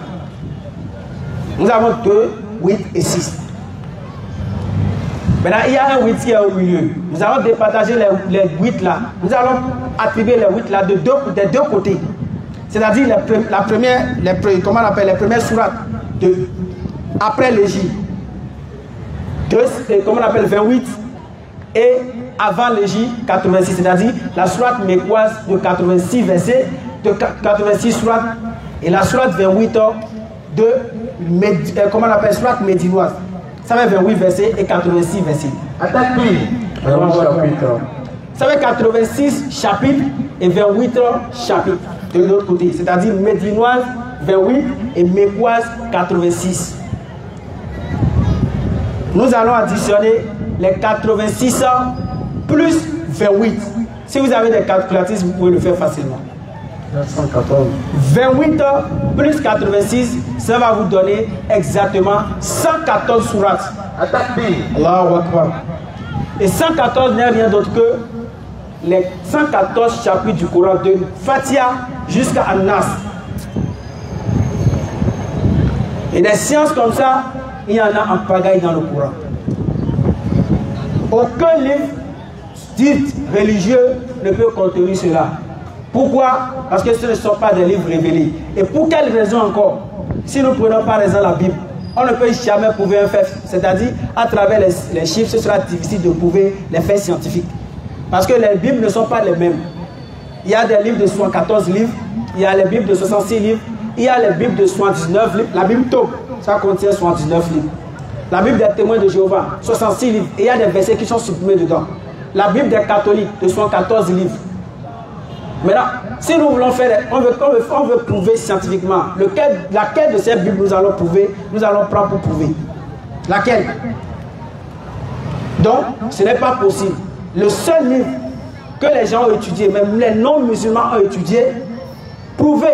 Speaker 1: Nous avons 2, 8 et 6. Maintenant, il y a un 8 qui est au milieu. Nous allons départager les 8 là. Nous allons attribuer les 8 là des deux côtés. c'est-à-dire comment on appelle, les premières sourates après l'Égypte. Comment on appelle, 28 et avant l'Égypte, 86, c'est-à-dire la sourate mécoise de 86 versets, de 86 sourates, et la sourate 28 de, comment on appelle, sourate médinoise. Ça fait 28 versets et 86 versets.
Speaker 4: Attaque
Speaker 1: Ça fait 86 chapitres et 28 chapitres de l'autre côté. C'est-à-dire médinoise 28 et mécoise 86. Nous allons additionner les 86 plus 28. Si vous avez des calculatrices, vous pouvez le faire facilement.
Speaker 5: 114.
Speaker 1: 28 plus 86, ça va vous donner exactement 114 sourates. Allahu Akbar. Et 114 n'est rien d'autre que les 114 chapitres du Coran, de Fatiha jusqu'à An-Nas. Et des sciences comme ça, il y en a en pagaille dans le Coran. Aucun livre dit religieux ne peut contenir cela. Pourquoi? Parce que ce ne sont pas des livres révélés. Et pour quelle raison encore? Si nous ne prenons par exemple la Bible, on ne peut jamais prouver un fait. C'est-à-dire, à travers les chiffres, ce sera difficile de prouver les faits scientifiques. Parce que les Bibles ne sont pas les mêmes. Il y a des livres de 74 livres, il y a les Bibles de 66 livres, il y a les Bibles de 79 livres. La Bible Tob, ça contient 79 livres. La Bible des témoins de Jéhovah, 66 livres. Et il y a des versets qui sont supprimés dedans. La Bible des catholiques, de 74 livres. Maintenant, si nous voulons faire, on veut prouver scientifiquement, laquelle de ces Bibles nous allons prouver, nous allons prendre pour prouver. Laquelle? Donc, ce n'est pas possible. Le seul livre que les gens ont étudié, même les non-musulmans ont étudié, prouvé,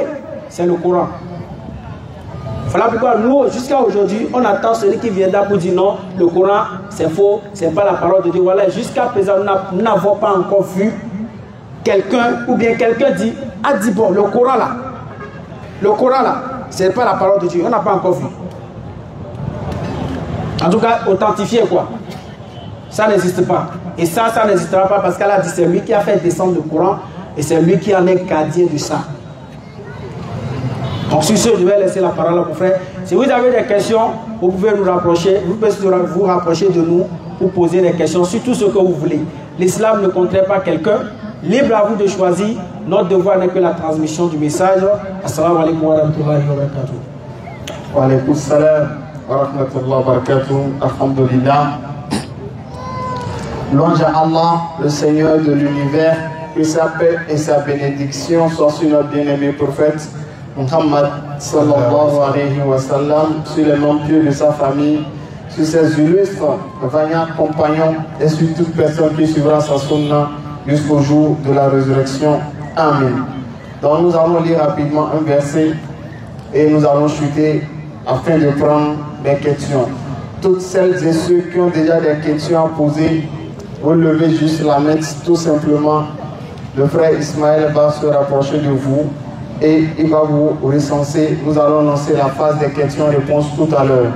Speaker 1: c'est le Coran. Voilà pourquoi nous, jusqu'à aujourd'hui, on attend celui qui viendra pour dire non, le Coran, c'est faux, c'est pas la parole de Dieu. Voilà, jusqu'à présent, nous n'avons pas encore vu quelqu'un, ou bien quelqu'un a dit, bon, le Coran là, c'est pas la parole de Dieu. On n'a pas encore vu. En tout cas, authentifié quoi. Ça n'existe pas. Et ça n'existera pas parce qu'elle a dit c'est lui qui a fait descendre le Coran et c'est lui qui en est gardien de ça. Donc sur ce, je vais laisser la parole à mon frère. Si vous avez des questions, vous pouvez nous rapprocher, vous pouvez vous rapprocher de nous pour poser des questions sur tout ce que vous voulez. L'islam ne contraint pas quelqu'un. Libre à vous de choisir. Notre devoir n'est que la transmission du message. Assalamu alaikum wa rahmatullahi wa barakatuh.
Speaker 5: Wa alaikum salam wa rahmatullahi wa barakatuh. Alhamdulillah. Louange à Allah, le Seigneur de l'univers, que sa paix et sa bénédiction soient sur notre bien-aimé prophète Muhammad sallallahu alayhi wa sallam, sur les noms pieux de sa famille, sur ses illustres, vaillants compagnons et sur toute personne qui suivra sa sunna jusqu'au jour de la résurrection. Amen. Donc nous allons lire rapidement un verset et nous allons chuter afin de prendre des questions. Toutes celles et ceux qui ont déjà des questions à poser, vous levez juste la main, tout simplement. Le frère Ismaël va se rapprocher de vous et il va vous recenser. Nous allons lancer la phase des questions-réponses tout à l'heure.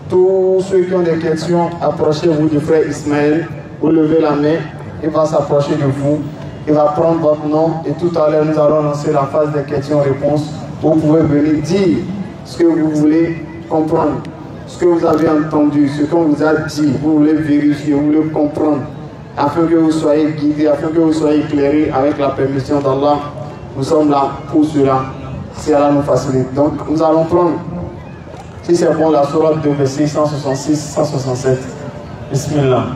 Speaker 5: Tous ceux qui ont des questions, approchez-vous du frère Ismaël. Vous levez la main, il va s'approcher de vous. Il va prendre votre nom et tout à l'heure, nous allons lancer la phase des questions-réponses. Vous pouvez venir dire ce que vous voulez comprendre, ce que vous avez entendu, ce qu'on vous a dit. Vous voulez vérifier, vous voulez comprendre, afin que vous soyez guidés, afin que vous soyez éclairés avec la permission d'Allah. Nous sommes là pour cela, si Allah nous facilite. Donc nous allons prendre, si c'est bon, la sourate de verset 166-167. Bismillah.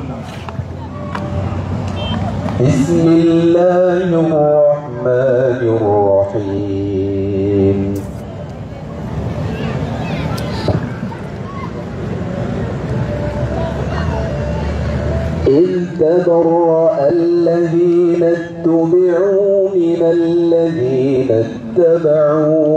Speaker 3: Bismillahirrahmanirrahim. إذ تبرأ الذين اتبعوا من الذين اتبعوا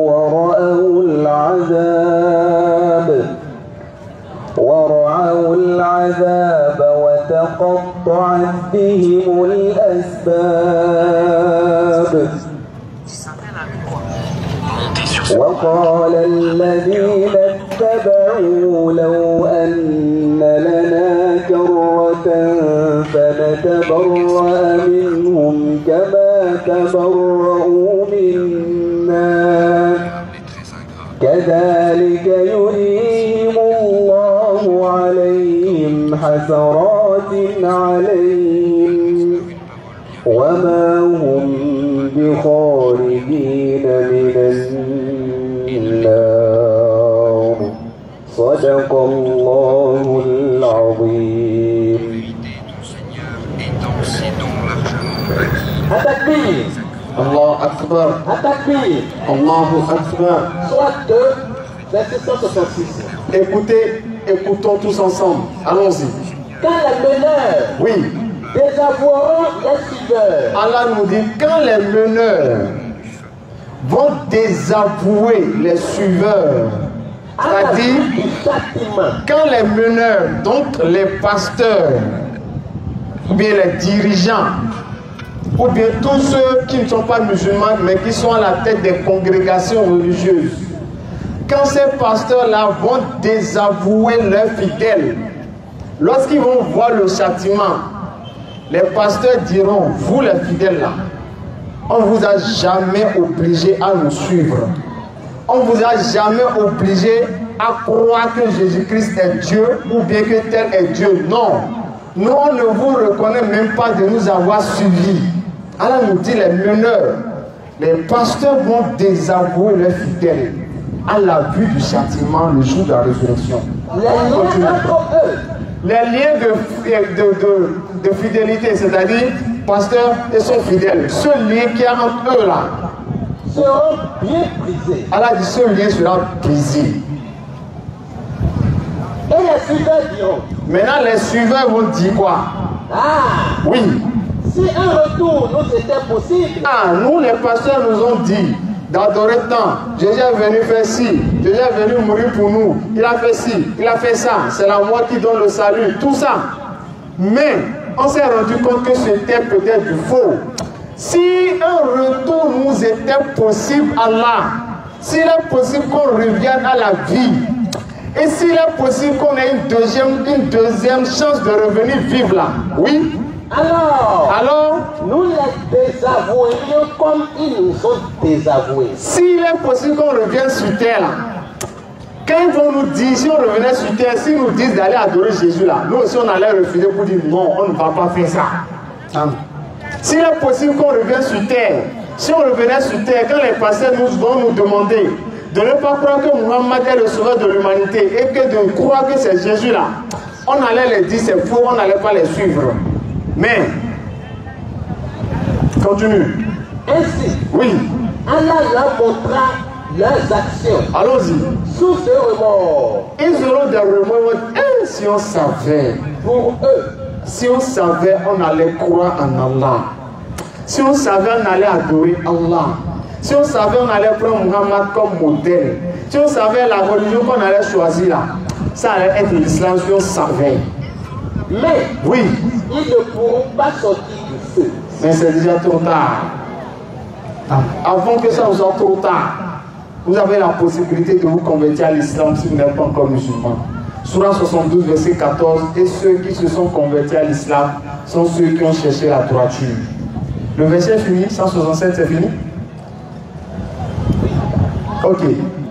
Speaker 3: ورأوا العذاب وتقطعت بهم الأسباب وقال الذين اتبعوا لو أن لنا كرة فنتبرأ منهم كما تبرؤوا منا بهم حسرات عليهم وما هم بخارجين من النار صدق الله العظيم.
Speaker 4: At-Takbir.
Speaker 5: Allah Akbar.
Speaker 4: At-Takbir.
Speaker 5: Allahu Akbar.
Speaker 4: Soit 2, verset 166.
Speaker 5: Écoutons tous ensemble. Allons-y.
Speaker 4: Quand les meneurs
Speaker 5: Oui.
Speaker 4: désavoueront les suiveurs,
Speaker 5: Allah nous dit quand les meneurs vont désavouer les suiveurs, c'est-à-dire quand les meneurs, donc les pasteurs, ou bien les dirigeants, ou bien tous ceux qui ne sont pas musulmans mais qui sont à la tête des congrégations religieuses, quand ces pasteurs-là vont désavouer leurs fidèles, lorsqu'ils vont voir le châtiment, les pasteurs diront, vous les fidèles là, on ne vous a jamais obligé à nous suivre. On ne vous a jamais obligé à croire que Jésus-Christ est Dieu ou bien que tel est Dieu. Non. Nous, on ne vous reconnaît même pas de nous avoir suivis. Allah nous dit, les meneurs, les pasteurs vont désavouer leurs fidèles à la vue du châtiment le jour de la résurrection. Les liens de fidélité, c'est-à-dire pasteur et son fidèle, ce lien qui est entre eux là,
Speaker 4: seront bien brisés.
Speaker 5: Allah dit ce lien sera brisé.
Speaker 4: Et les suiveurs diront,
Speaker 5: Maintenant les suiveurs vont dire quoi?
Speaker 4: ah,
Speaker 5: Oui.
Speaker 4: si un retour nous était possible,
Speaker 5: Ah, nous les pasteurs nous ont dit d'adorer tant. Jésus est venu faire ci, Jésus est venu mourir pour nous. Il a fait ci, il a fait ça. C'est la mort qui donne le salut, tout ça. Mais on s'est rendu compte que c'était peut-être du faux. Si un retour nous était possible, Allah, s'il est possible qu'on revienne à la vie, et s'il est possible qu'on ait une deuxième chance de revenir vivre là, oui. Alors,
Speaker 4: nous les désavouerions comme ils nous ont désavoués.
Speaker 5: S'il est possible qu'on revienne sur terre là, quand ils vont nous dire, si on revenait sur terre, s'ils nous disent d'aller adorer Jésus là, nous aussi on allait refuser pour dire non, on ne va pas faire ça. S'il est possible qu'on revienne sur terre, si on revenait sur terre, quand les pasteurs nous vont nous demander de ne pas croire que Muhammad est le sauveur de l'humanité et que de croire que c'est Jésus là, on allait les dire c'est faux, on n'allait pas les suivre. Mais, continue.
Speaker 4: Ainsi,
Speaker 5: oui,
Speaker 4: Allah leur montrera leurs actions.
Speaker 5: Allons-y.
Speaker 4: Sous ce remords.
Speaker 5: Ils auront des remords. Si on savait,
Speaker 4: pour eux,
Speaker 5: si on savait, on allait croire en Allah. Si on savait, on allait adorer Allah. Si on savait, on allait prendre Muhammad comme modèle. Si on savait la religion qu'on allait choisir là, ça allait être l'islam si on savait.
Speaker 4: Mais,
Speaker 5: oui,
Speaker 4: ils ne pourront pas sortir du feu.
Speaker 5: Mais c'est déjà trop tard. Avant que ça ne soit trop tard, vous avez la possibilité de vous convertir à l'islam si vous n'êtes pas encore musulman. Surah 72, verset 14. Et ceux qui se sont convertis à l'islam sont ceux qui ont cherché la droiture. Le verset est fini, 167 c'est fini? Ok.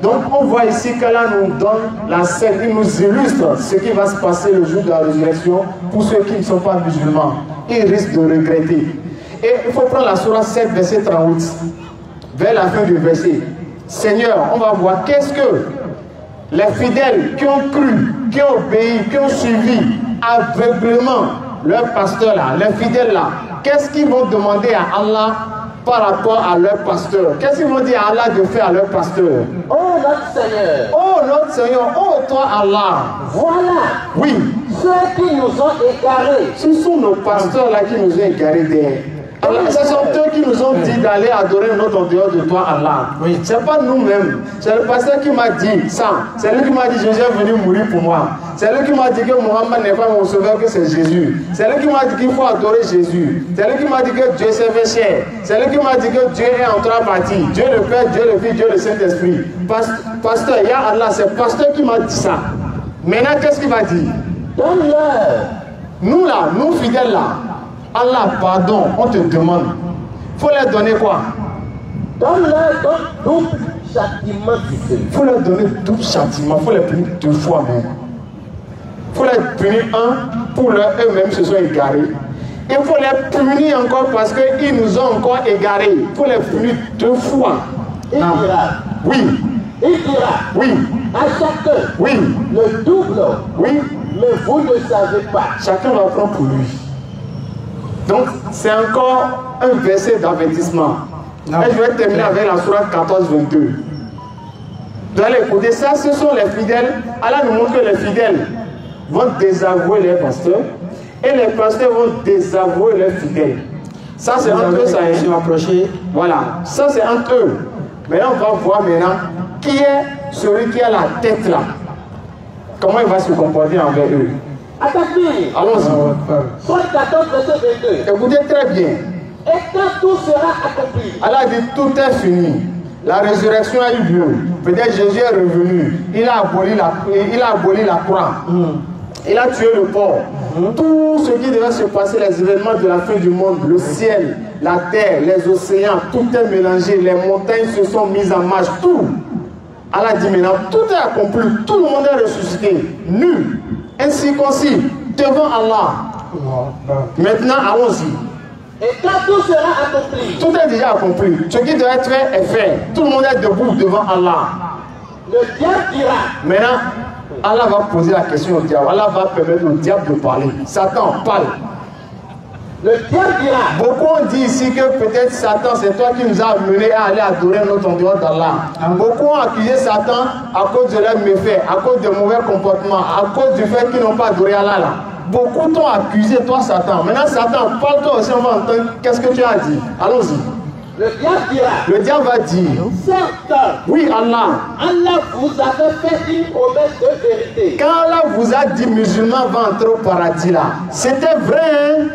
Speaker 5: Donc on voit ici qu'Allah nous donne la scène, il nous illustre ce qui va se passer le jour de la résurrection pour ceux qui ne sont pas musulmans. Ils risquent de regretter. Et il faut prendre la Surah 7, verset 38, vers la fin du verset. Seigneur, on va voir qu'est-ce que les fidèles qui ont cru, qui ont obéi, qui ont suivi aveuglément leur pasteur là, les fidèles là, qu'est-ce qu'ils vont demander à Allah par rapport à leur pasteur? Qu'est-ce qu'ils vont dire à Allah de faire à leur pasteur?
Speaker 4: Oh notre Seigneur!
Speaker 5: Oh notre Seigneur! Oh toi Allah!
Speaker 4: Voilà!
Speaker 5: Oui!
Speaker 4: Ceux qui nous ont égarés!
Speaker 5: Ce sont nos pasteurs là qui nous ont égarés derrière. Ce sont eux qui nous ont dit d'aller adorer notre en dehors de toi, Allah. Oui. Ce n'est pas nous-mêmes. C'est le pasteur qui m'a dit ça. C'est lui qui m'a dit Jésus est venu mourir pour moi. C'est lui qui m'a dit que Muhammad n'est pas mon sauveur, que c'est Jésus. C'est lui qui m'a dit qu'il faut adorer Jésus. C'est lui qui m'a dit que Dieu s'est fait chair. C'est lui qui m'a dit que Dieu est en trois parties. Dieu le Père, Dieu le Fils, Dieu le Saint-Esprit. Pasteur, il y a Allah, c'est le pasteur qui m'a dit ça. Maintenant, qu'est-ce qu'il va dire?
Speaker 4: Donne-leur.
Speaker 5: Nous là, nous fidèles là, Allah, pardon, on te demande. Il faut leur donner quoi?
Speaker 4: Donne-leur double châtiment du feu.
Speaker 5: Il faut leur donner double châtiment. Il faut les punir 2 fois même. Il faut les punir pour eux-mêmes se sont égarés. Il faut les punir encore parce qu'ils nous ont encore égarés. Il faut les punir 2 fois.
Speaker 4: Il dira.
Speaker 5: Oui.
Speaker 4: Il dira.
Speaker 5: Oui.
Speaker 4: À chacun.
Speaker 5: Oui.
Speaker 4: Le double.
Speaker 5: Oui.
Speaker 4: Mais vous ne savez pas.
Speaker 5: Chacun va prendre pour lui. Donc, c'est encore un verset d'avertissement. Et je vais terminer avec la sourate 14-22. Vous allez écouter ça, ce sont les fidèles. Allah nous montre que les fidèles vont désavouer les pasteurs et les pasteurs vont désavouer les fidèles. Ça, c'est entre eux, ça. Voilà, ça, c'est entre eux. Maintenant, on va voir maintenant qui est celui qui a la tête là. Comment il va se comporter envers eux.
Speaker 4: Attaquez.
Speaker 5: Allons-y.
Speaker 4: Sourate 14, verset 22.
Speaker 5: Écoutez très bien.
Speaker 4: Et quand tout sera accompli.
Speaker 5: Allah dit tout est fini. La résurrection a eu lieu. Peut-être Jésus est revenu. Il a aboli la croix. Il a tué le porc. Tout ce qui devait se passer, les événements de la fin du monde, le ciel, la terre, les océans, tout est mélangé. Les montagnes se sont mises en marche. Tout. Allah dit maintenant, tout est accompli. Tout le monde est ressuscité. Nu, incirconcis, devant Allah. Maintenant, allons-y.
Speaker 4: Et quand tout sera accompli.
Speaker 5: Tout est déjà accompli. Ce qui doit être fait est fait. Tout le monde est debout devant Allah.
Speaker 4: Le diable dira.
Speaker 5: Maintenant, Allah va poser la question au diable. Allah va permettre au diable de parler. Satan parle.
Speaker 4: Le diable dira.
Speaker 5: Beaucoup ont dit ici que peut-être Satan, c'est toi qui nous as amenés à aller adorer notre en dehors d'Allah. Beaucoup ont accusé Satan à cause de leurs méfaits, à cause de mauvais comportements, à cause du fait qu'ils n'ont pas adoré Allah là. Beaucoup t'ont accusé, toi Satan. Maintenant Satan, parle-toi aussi, on va entendre qu'est-ce que tu as dit. Allons-y.
Speaker 4: Le diable dira.
Speaker 5: Le diable va dire.
Speaker 4: Certes.
Speaker 5: Oui, Allah.
Speaker 4: Allah vous avait fait une promesse de vérité.
Speaker 5: Quand Allah vous a dit musulman va entrer au paradis là, c'était vrai, hein?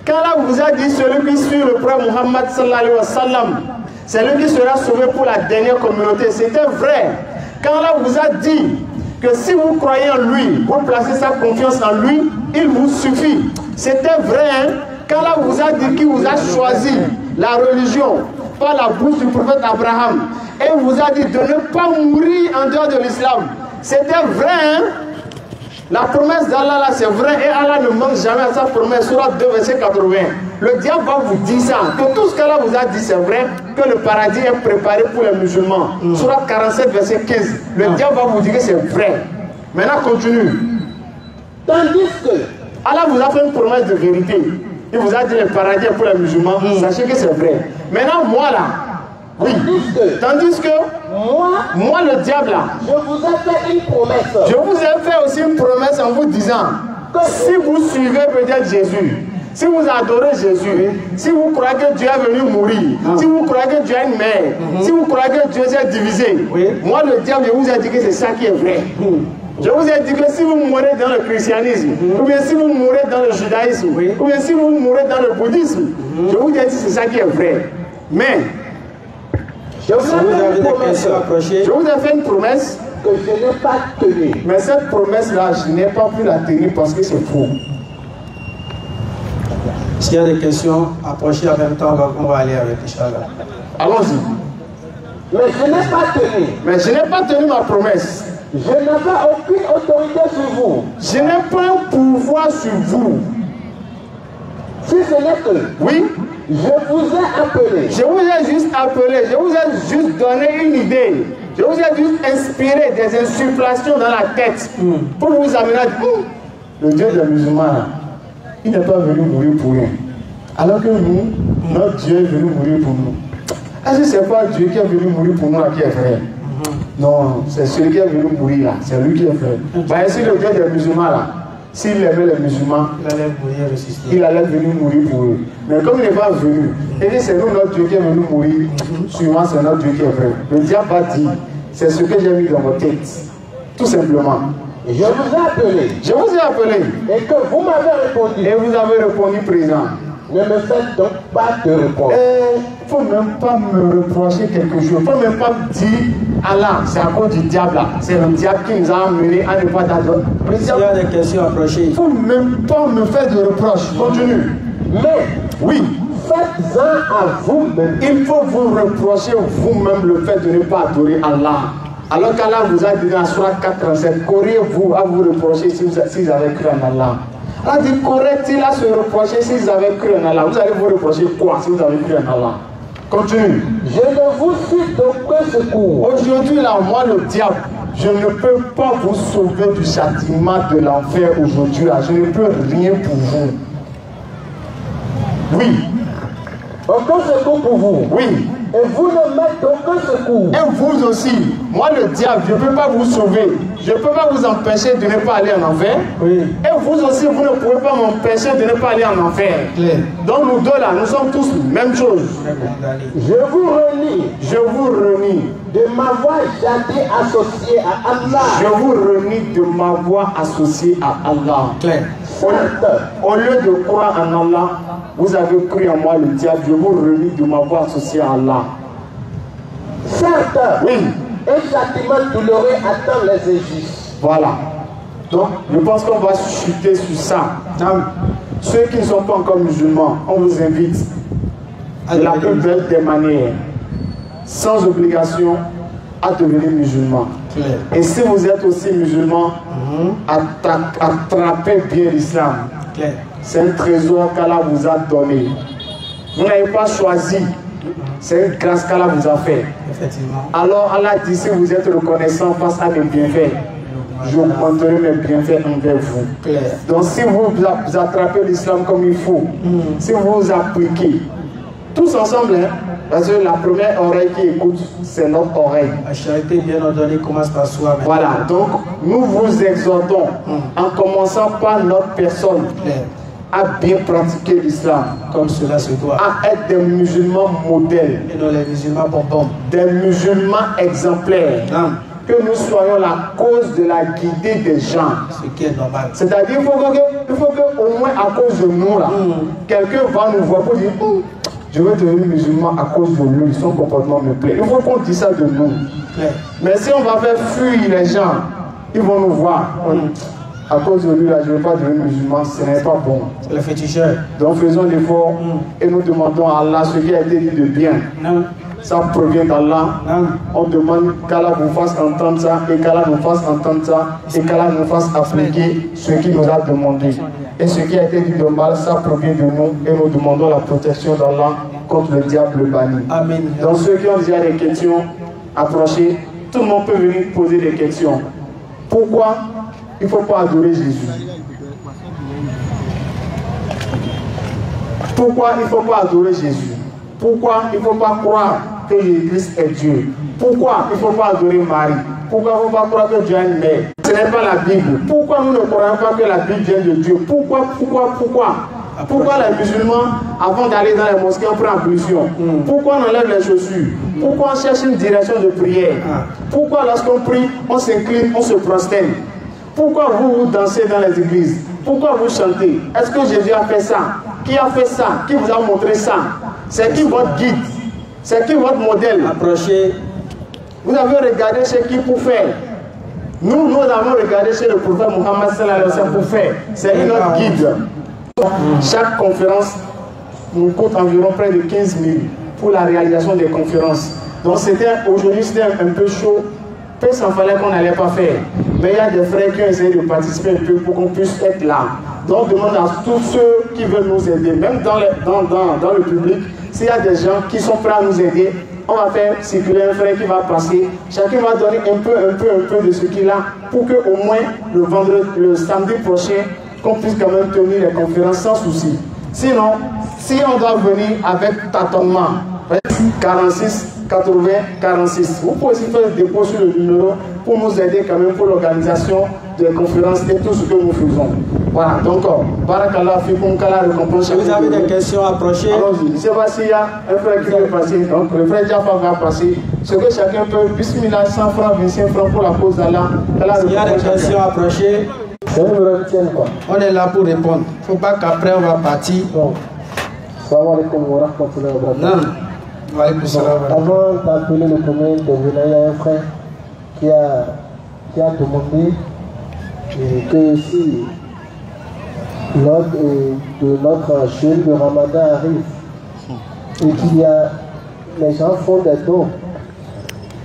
Speaker 5: Quand Allah vous a dit celui qui suit le prophète Muhammad sallallahu alayhi wa sallam, c'est lui qui sera sauvé pour la dernière communauté, c'était vrai. Quand Allah vous a dit que si vous croyez en lui, vous placez sa confiance en lui, il vous suffit. C'était vrai, hein? Quand Allah vous a dit qu'il vous a choisi la religion par la bouche du prophète Abraham et vous a dit de ne pas mourir en dehors de l'islam, c'était vrai, hein? La promesse d'Allah là c'est vrai et Allah ne manque jamais à sa promesse. Sourate 2 verset 80. Le diable va vous dire ça, que tout ce qu'Allah vous a dit c'est vrai, que le paradis est préparé pour les musulmans. Sourate 47 verset 15. Le diable va vous dire que c'est vrai. Maintenant continue.
Speaker 4: Tandis que
Speaker 5: Allah vous a fait une promesse de vérité. Il vous a dit le paradis est pour les musulmans. Sachez que c'est vrai. Maintenant moi là, oui. Tandis que moi le diable là,
Speaker 4: je vous ai fait une promesse.
Speaker 5: Je vous ai fait aussi une promesse en vous disant que si vous suivez peut-être Jésus, si vous adorez Jésus, si vous croyez que Dieu est venu mourir, si vous croyez que Dieu a une mère, si vous croyez que Dieu s'est divisé, moi le diable, je vous ai dit que c'est ça qui est vrai. Je vous ai dit que si vous mourrez dans le christianisme, ou bien si vous mourrez dans le judaïsme, ou bien si vous mourrez dans le bouddhisme, je vous ai dit que c'est ça qui est vrai. Mais je vous ai fait une promesse
Speaker 4: que je n'ai pas tenue.
Speaker 5: Mais cette promesse-là, je n'ai pas pu la tenir parce que c'est faux.
Speaker 1: S'il y a des questions, approchez en même temps, on va aller avec Inch'Allah.
Speaker 5: Allons-y.
Speaker 4: Mais je n'ai pas tenu.
Speaker 5: Mais je n'ai pas tenu ma promesse.
Speaker 4: Je n'avais aucune autorité sur vous.
Speaker 5: Je n'ai pas un pouvoir sur vous.
Speaker 4: Si ce n'est que
Speaker 5: oui,
Speaker 4: je vous ai appelé.
Speaker 5: Je vous ai juste appelé, je vous ai juste donné une idée. Je vous ai juste inspiré des insufflations dans la tête pour vous amener à dire, le Dieu des musulmans, il n'est pas venu mourir pour rien. Alors que nous, notre Dieu est venu mourir pour nous. Est-ce que ce n'est pas Dieu qui est venu mourir pour nous là qui est vrai? Non, c'est celui qui est venu mourir là, c'est lui qui est vrai. Bah, si le Dieu des musulmans là, s'il aimait les musulmans, il allait venir mourir pour eux. Mais comme il n'est pas venu, il dit c'est nous notre Dieu qui est venu mourir, suivant c'est notre Dieu qui est vrai. Le diable va dire, c'est ce que j'ai mis dans votre tête. Tout simplement.
Speaker 4: Je vous ai appelé.
Speaker 5: Je vous ai appelé.
Speaker 4: Et que vous m'avez répondu.
Speaker 5: Et vous avez répondu présent.
Speaker 4: Ne me faites donc pas de répondre.
Speaker 5: Il ne faut même pas me reprocher quelque chose. Il ne faut même pas dire Allah, c'est à cause du diable là. C'est le diable qui nous a amenés à ne pas t'adorer.
Speaker 1: S'il y a des questions approchées.
Speaker 5: Il ne faut même pas me faire de reproches. Continue.
Speaker 4: Mais,
Speaker 5: oui,
Speaker 4: faites-en à vous-même.
Speaker 5: Il faut vous reprocher vous-même le fait de ne pas adorer Allah. Alors qu'Allah vous a dit dans la Sourate 4:37, qu'auriez-vous à vous reprocher s'ils avaient cru en Allah? Allah dit, qu'aurait-il à se reprocher s'ils avaient cru en Allah? Vous allez vous reprocher quoi si vous avez cru en Allah? Continue.
Speaker 4: Je ne vous suis d'aucun secours.
Speaker 5: Aujourd'hui, là, moi, le diable, je ne peux pas vous sauver du châtiment de l'enfer aujourd'hui. Là. Je ne peux rien pour vous. Oui.
Speaker 4: Aucun secours pour vous.
Speaker 5: Oui.
Speaker 4: Et vous ne m'êtes aucun secours.
Speaker 5: Et vous aussi. Moi, le diable, je ne peux pas vous sauver. Je ne peux pas vous empêcher de ne pas aller en enfer.
Speaker 1: Oui.
Speaker 5: Et vous aussi, vous ne pouvez pas m'empêcher de ne pas aller en enfer.
Speaker 1: Claire.
Speaker 5: Donc nous deux là, nous sommes tous même chose.
Speaker 4: Je vous renie
Speaker 5: Je vous renie.
Speaker 4: de m'avoir jamais associé à Allah.
Speaker 5: Je vous renie de m'avoir associé à Allah.
Speaker 1: Claire.
Speaker 5: Au lieu de croire en Allah, vous avez cru en moi le diable. Je vous renie de m'avoir associé à Allah.
Speaker 4: Certes,
Speaker 5: Oui.
Speaker 4: un châtiment douloureux attend les injustes.
Speaker 5: Voilà. Donc, je pense qu'on va chuter sur ça. Ceux qui ne sont pas encore musulmans, on vous invite de la plus belle des manières, sans obligation, à devenir musulman.
Speaker 1: Claire.
Speaker 5: Et si vous êtes aussi musulman, attrapez bien l'islam.
Speaker 1: Claire.
Speaker 5: C'est un trésor qu'Allah vous a donné. Vous n'avez pas choisi. C'est une grâce qu'Allah vous a fait.
Speaker 1: Effectivement.
Speaker 5: Alors Allah dit, si vous êtes reconnaissant face à mes bienfaits, j'augmenterai mes bienfaits envers vous.
Speaker 1: Claire.
Speaker 5: Donc si vous attrapez l'islam comme il faut, si vous vous appliquez, tous ensemble, hein, parce que la première oreille qui écoute, c'est notre oreille.
Speaker 1: La charité bien ordonnée commence par soi.
Speaker 5: Voilà, donc nous vous exhortons, en commençant par notre personne,
Speaker 1: Claire.
Speaker 5: à bien pratiquer l'islam,
Speaker 1: Comme cela se doit.
Speaker 5: à être des musulmans modèles,
Speaker 1: Et non les musulmans bonbons.
Speaker 5: des musulmans exemplaires,
Speaker 1: Non.
Speaker 5: que nous soyons la cause de la guidée des gens.
Speaker 1: Ce qui est normal.
Speaker 5: C'est-à-dire qu'il faut que au moins à cause de nous, là, quelqu'un va nous voir pour dire je veux devenir musulman à cause de lui, son comportement me plaît. Il faut qu'on dise ça de nous.
Speaker 1: Claire.
Speaker 5: Mais si on va faire fuir les gens, ils vont nous voir. À cause de lui, là, je ne veux pas devenir musulman, ce n'est pas bon.
Speaker 1: C'est le féticheur.
Speaker 5: Donc faisons l'effort et nous demandons à Allah ce qui a été dit de bien.
Speaker 1: Non.
Speaker 5: Ça provient d'Allah.
Speaker 1: Non.
Speaker 5: On demande qu'Allah vous fasse entendre ça et qu'Allah nous fasse entendre ça et qu'Allah nous fasse appliquer ce qu'il nous a demandé. Et ce qui a été dit de mal, ça provient de nous et nous demandons la protection d'Allah contre le diable banni.
Speaker 1: Amen.
Speaker 5: Donc ceux qui ont déjà des questions, approchez. Tout le monde peut venir poser des questions. Pourquoi il ne faut pas adorer Jésus? Pourquoi il ne faut pas adorer Jésus? Pourquoi il ne faut pas croire que Jésus-Christ est Dieu? Pourquoi il ne faut pas adorer Marie? Pourquoi il ne faut pas croire que Dieu a une mère? Ce n'est pas la Bible. Pourquoi nous ne croyons pas que la Bible vient de Dieu? Pourquoi les musulmans, avant d'aller dans les mosquées, on prend ablution? Pourquoi on enlève les chaussures? Pourquoi on cherche une direction de prière? Pourquoi lorsqu'on prie, on s'incline, on se prosterne? Pourquoi vous dansez dans les églises? Pourquoi vous chantez? Est-ce que Jésus a fait ça? Qui a fait ça? Qui vous a montré ça? C'est qui votre guide? C'est qui votre modèle?
Speaker 1: Approchez.
Speaker 5: Vous avez regardé chez qui pour faire? Nous avons regardé chez le prophète Mohammed sallallahu alayhi wa sallam pour faire. C'est notre guide. Chaque conférence nous coûte environ près de 15 000 pour la réalisation des conférences. Donc aujourd'hui c'était un peu chaud. Peut-être qu'il fallait qu'on n'allait pas faire. Mais il y a des frères qui ont essayé de participer un peu pour qu'on puisse être là. Donc on demande à tous ceux qui veulent nous aider, même dans le public, s'il y a des gens qui sont prêts à nous aider, on va faire circuler un frère qui va passer. Chacun va donner un peu de ce qu'il a pour qu'au moins le samedi prochain, qu'on puisse quand même tenir les conférences sans souci. Sinon, si on doit venir avec tâtonnement, 46 80 46. Vous pouvez aussi faire des dépôts sur le numéro pour nous aider quand même pour l'organisation des conférences et tout ce que nous faisons. Voilà, donc, Barakallah, Fikoum, Kala, récompense.
Speaker 1: Vous avez des questions à approcher?
Speaker 5: Allons-y. Je ne sais pas s'il y a un frère qui veut passer. Donc, le frère Jaffa va passer. Ce que chacun peut, bismillah, 100 francs, 25 francs pour la cause d'Allah.
Speaker 1: S'il y a des questions à approcher, on est là pour répondre. Il ne faut pas qu'après on va partir.
Speaker 6: Salam alaikum wa rahmatullahi wa barakatuh. Avant d'appeler le commun de Villa, il y a un frère qui a demandé que si lors de notre jeûne de Ramadan arrive et qu'il y a les gens font des dons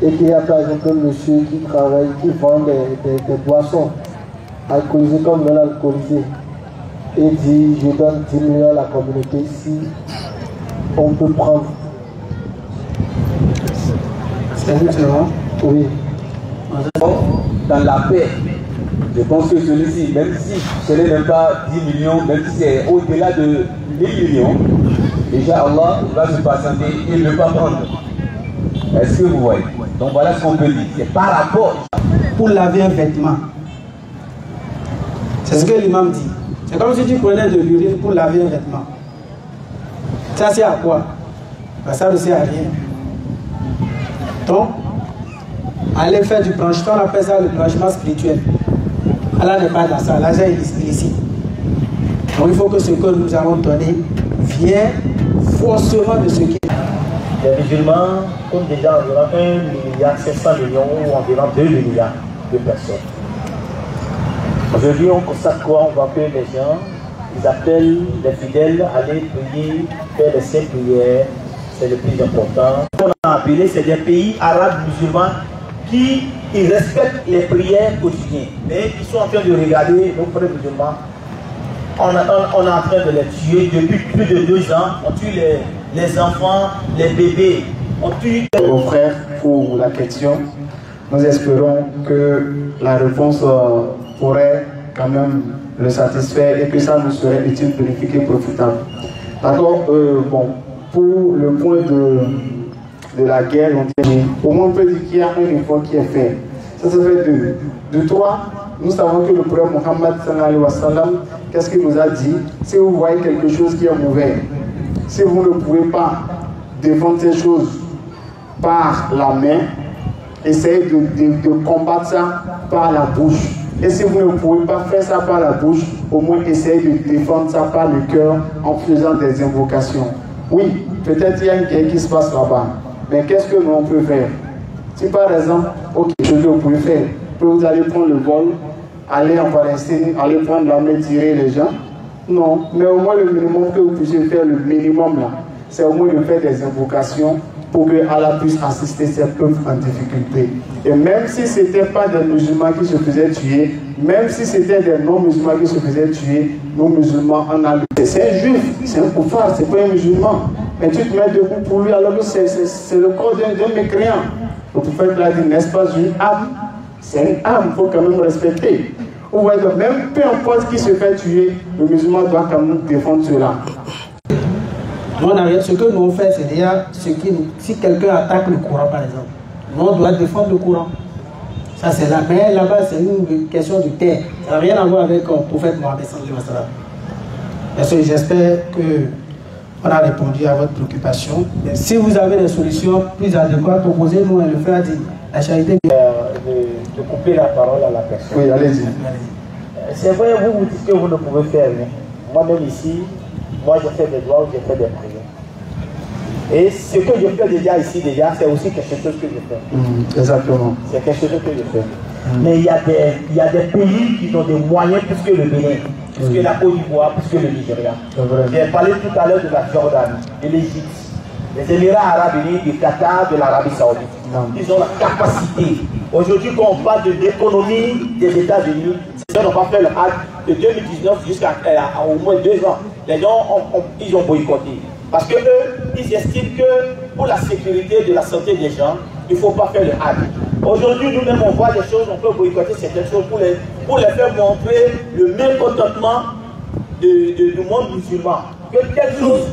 Speaker 6: et qu'il y a par exemple un monsieur qui travaille, qui vend des boissons alcoolisées comme non alcoolisées, et dit je donne 10 millions à la communauté si on peut prendre.
Speaker 1: C'est différent.
Speaker 6: Oui.
Speaker 7: Dans la paix, je pense que celui-ci, même si ce n'est même pas 10 millions, même si c'est au-delà de 1000 millions, déjà Allah va se patienter et ne pas prendre. Est-ce que vous voyez? Donc voilà ce qu'on peut dire. C'est par rapport.
Speaker 1: Pour laver un vêtement. C'est ce que l'imam dit. C'est comme si tu prenais de l'urine pour laver un vêtement. Ça sert à quoi? Ben, ça ne sert à rien. Donc, aller faire du branchement, on appelle ça le branchement spirituel. Allah n'est pas dans ça, l'argent est illicite. Donc il faut que ce que nous avons donné vienne forcément de ce qui est.
Speaker 8: Les musulmans comptent déjà environ 1,7 milliard ou environ 2 milliards de personnes. Aujourd'hui, on constate quoi? On voit que les gens, ils appellent les fidèles à aller prier, faire les 7 prières, c'est le plus important. On a appelé, c'est des pays arabes musulmans qui ils respectent les prières quotidiennes. Mais ils sont en train de regarder nos frères musulmans. On est en train de les tuer depuis plus de 2 ans. On tue les enfants, les bébés. On tue...
Speaker 5: Aux frères, pour la question, nous espérons que la réponse pourrait quand même le satisfaire et que ça nous serait utile, bénéfique et profitable. D'accord, bon, pour le point de la guerre, au moins on peut dire qu'il y a un effort qui est fait. Ça se fait de 3. Nous savons que le prophète Mohammed sallallahu alayhi wa sallam, qu'est-ce qu'il nous a dit? Si vous voyez quelque chose qui est mauvais, si vous ne pouvez pas défendre ces choses par la main, essayez de combattre ça par la bouche. Et si vous ne pouvez pas faire ça par la bouche, au moins essayez de défendre ça par le cœur en faisant des invocations. Oui, peut-être il y a une guerre qui se passe là-bas, mais qu'est-ce que nous on peut faire? Si par exemple, ok, ce que vous pouvez faire, vous allez prendre le vol, aller en Palestine, aller prendre l'armée, tirer les gens. Non, mais au moins le minimum que vous puissiez faire, le minimum là, c'est au moins de faire des invocations pour que Allah puisse assister ces peuples en difficulté. Et même si ce n'était pas des musulmans qui se faisaient tuer, même si c'était des non-musulmans qui se faisaient tuer, nos musulmans en ont. C'est un juif, c'est un koufar, c'est pas un musulman. Mais tu te mets debout pour lui alors que c'est le corps d'un mécréant. Le prophète l'a dit, n'est-ce pas une âme? C'est une âme, il faut quand même respecter. Vous voyez, même peu importe qui se fait tuer, le musulman doit quand même défendre cela.
Speaker 1: Ce que nous on fait, c'est déjà si quelqu'un attaque le Coran, par exemple, nous on doit défendre le Coran. Ça c'est là. Mais là-bas, c'est une question de terre. Ça n'a rien à voir avec le prophète Mohammed sallallahu alayhi wa sallam. Parce que j'espère qu'on a répondu à votre préoccupation. Et si vous avez des solutions plus adéquates, proposez-nous et le faire dire. La charité.
Speaker 8: De couper la parole à la personne.
Speaker 5: Oui, allez-y.
Speaker 8: C'est vrai, vous dites que vous ne pouvez faire rien. Moi-même ici, moi je fais des doigts ou je fais des prières. Et ce que je fais déjà ici, c'est aussi quelque chose que je fais.
Speaker 5: Exactement.
Speaker 8: C'est quelque chose que je fais. Mais il y a des pays qui ont des moyens plus que le Bénin, plus que la Côte d'Ivoire, plus que le Nigeria. J'ai parlé tout à l'heure de la Jordanie, de l'Égypte, des Émirats Arabes Unis, du Qatar, de l'Arabie Saoudite. Ils ont la capacité. Aujourd'hui, quand on parle de l'économie des États-Unis, ces gens n'ont pas fait le hack de 2019 jusqu'à au moins 2 ans. Les gens ils ont boycotté. Parce que eux, ils estiment que pour la sécurité de la santé des gens, il ne faut pas faire le hack. Aujourd'hui, nous-mêmes, on voit des choses, on peut boycotter certaines choses pour les faire montrer le mécontentement du monde musulman. Que quelque chose,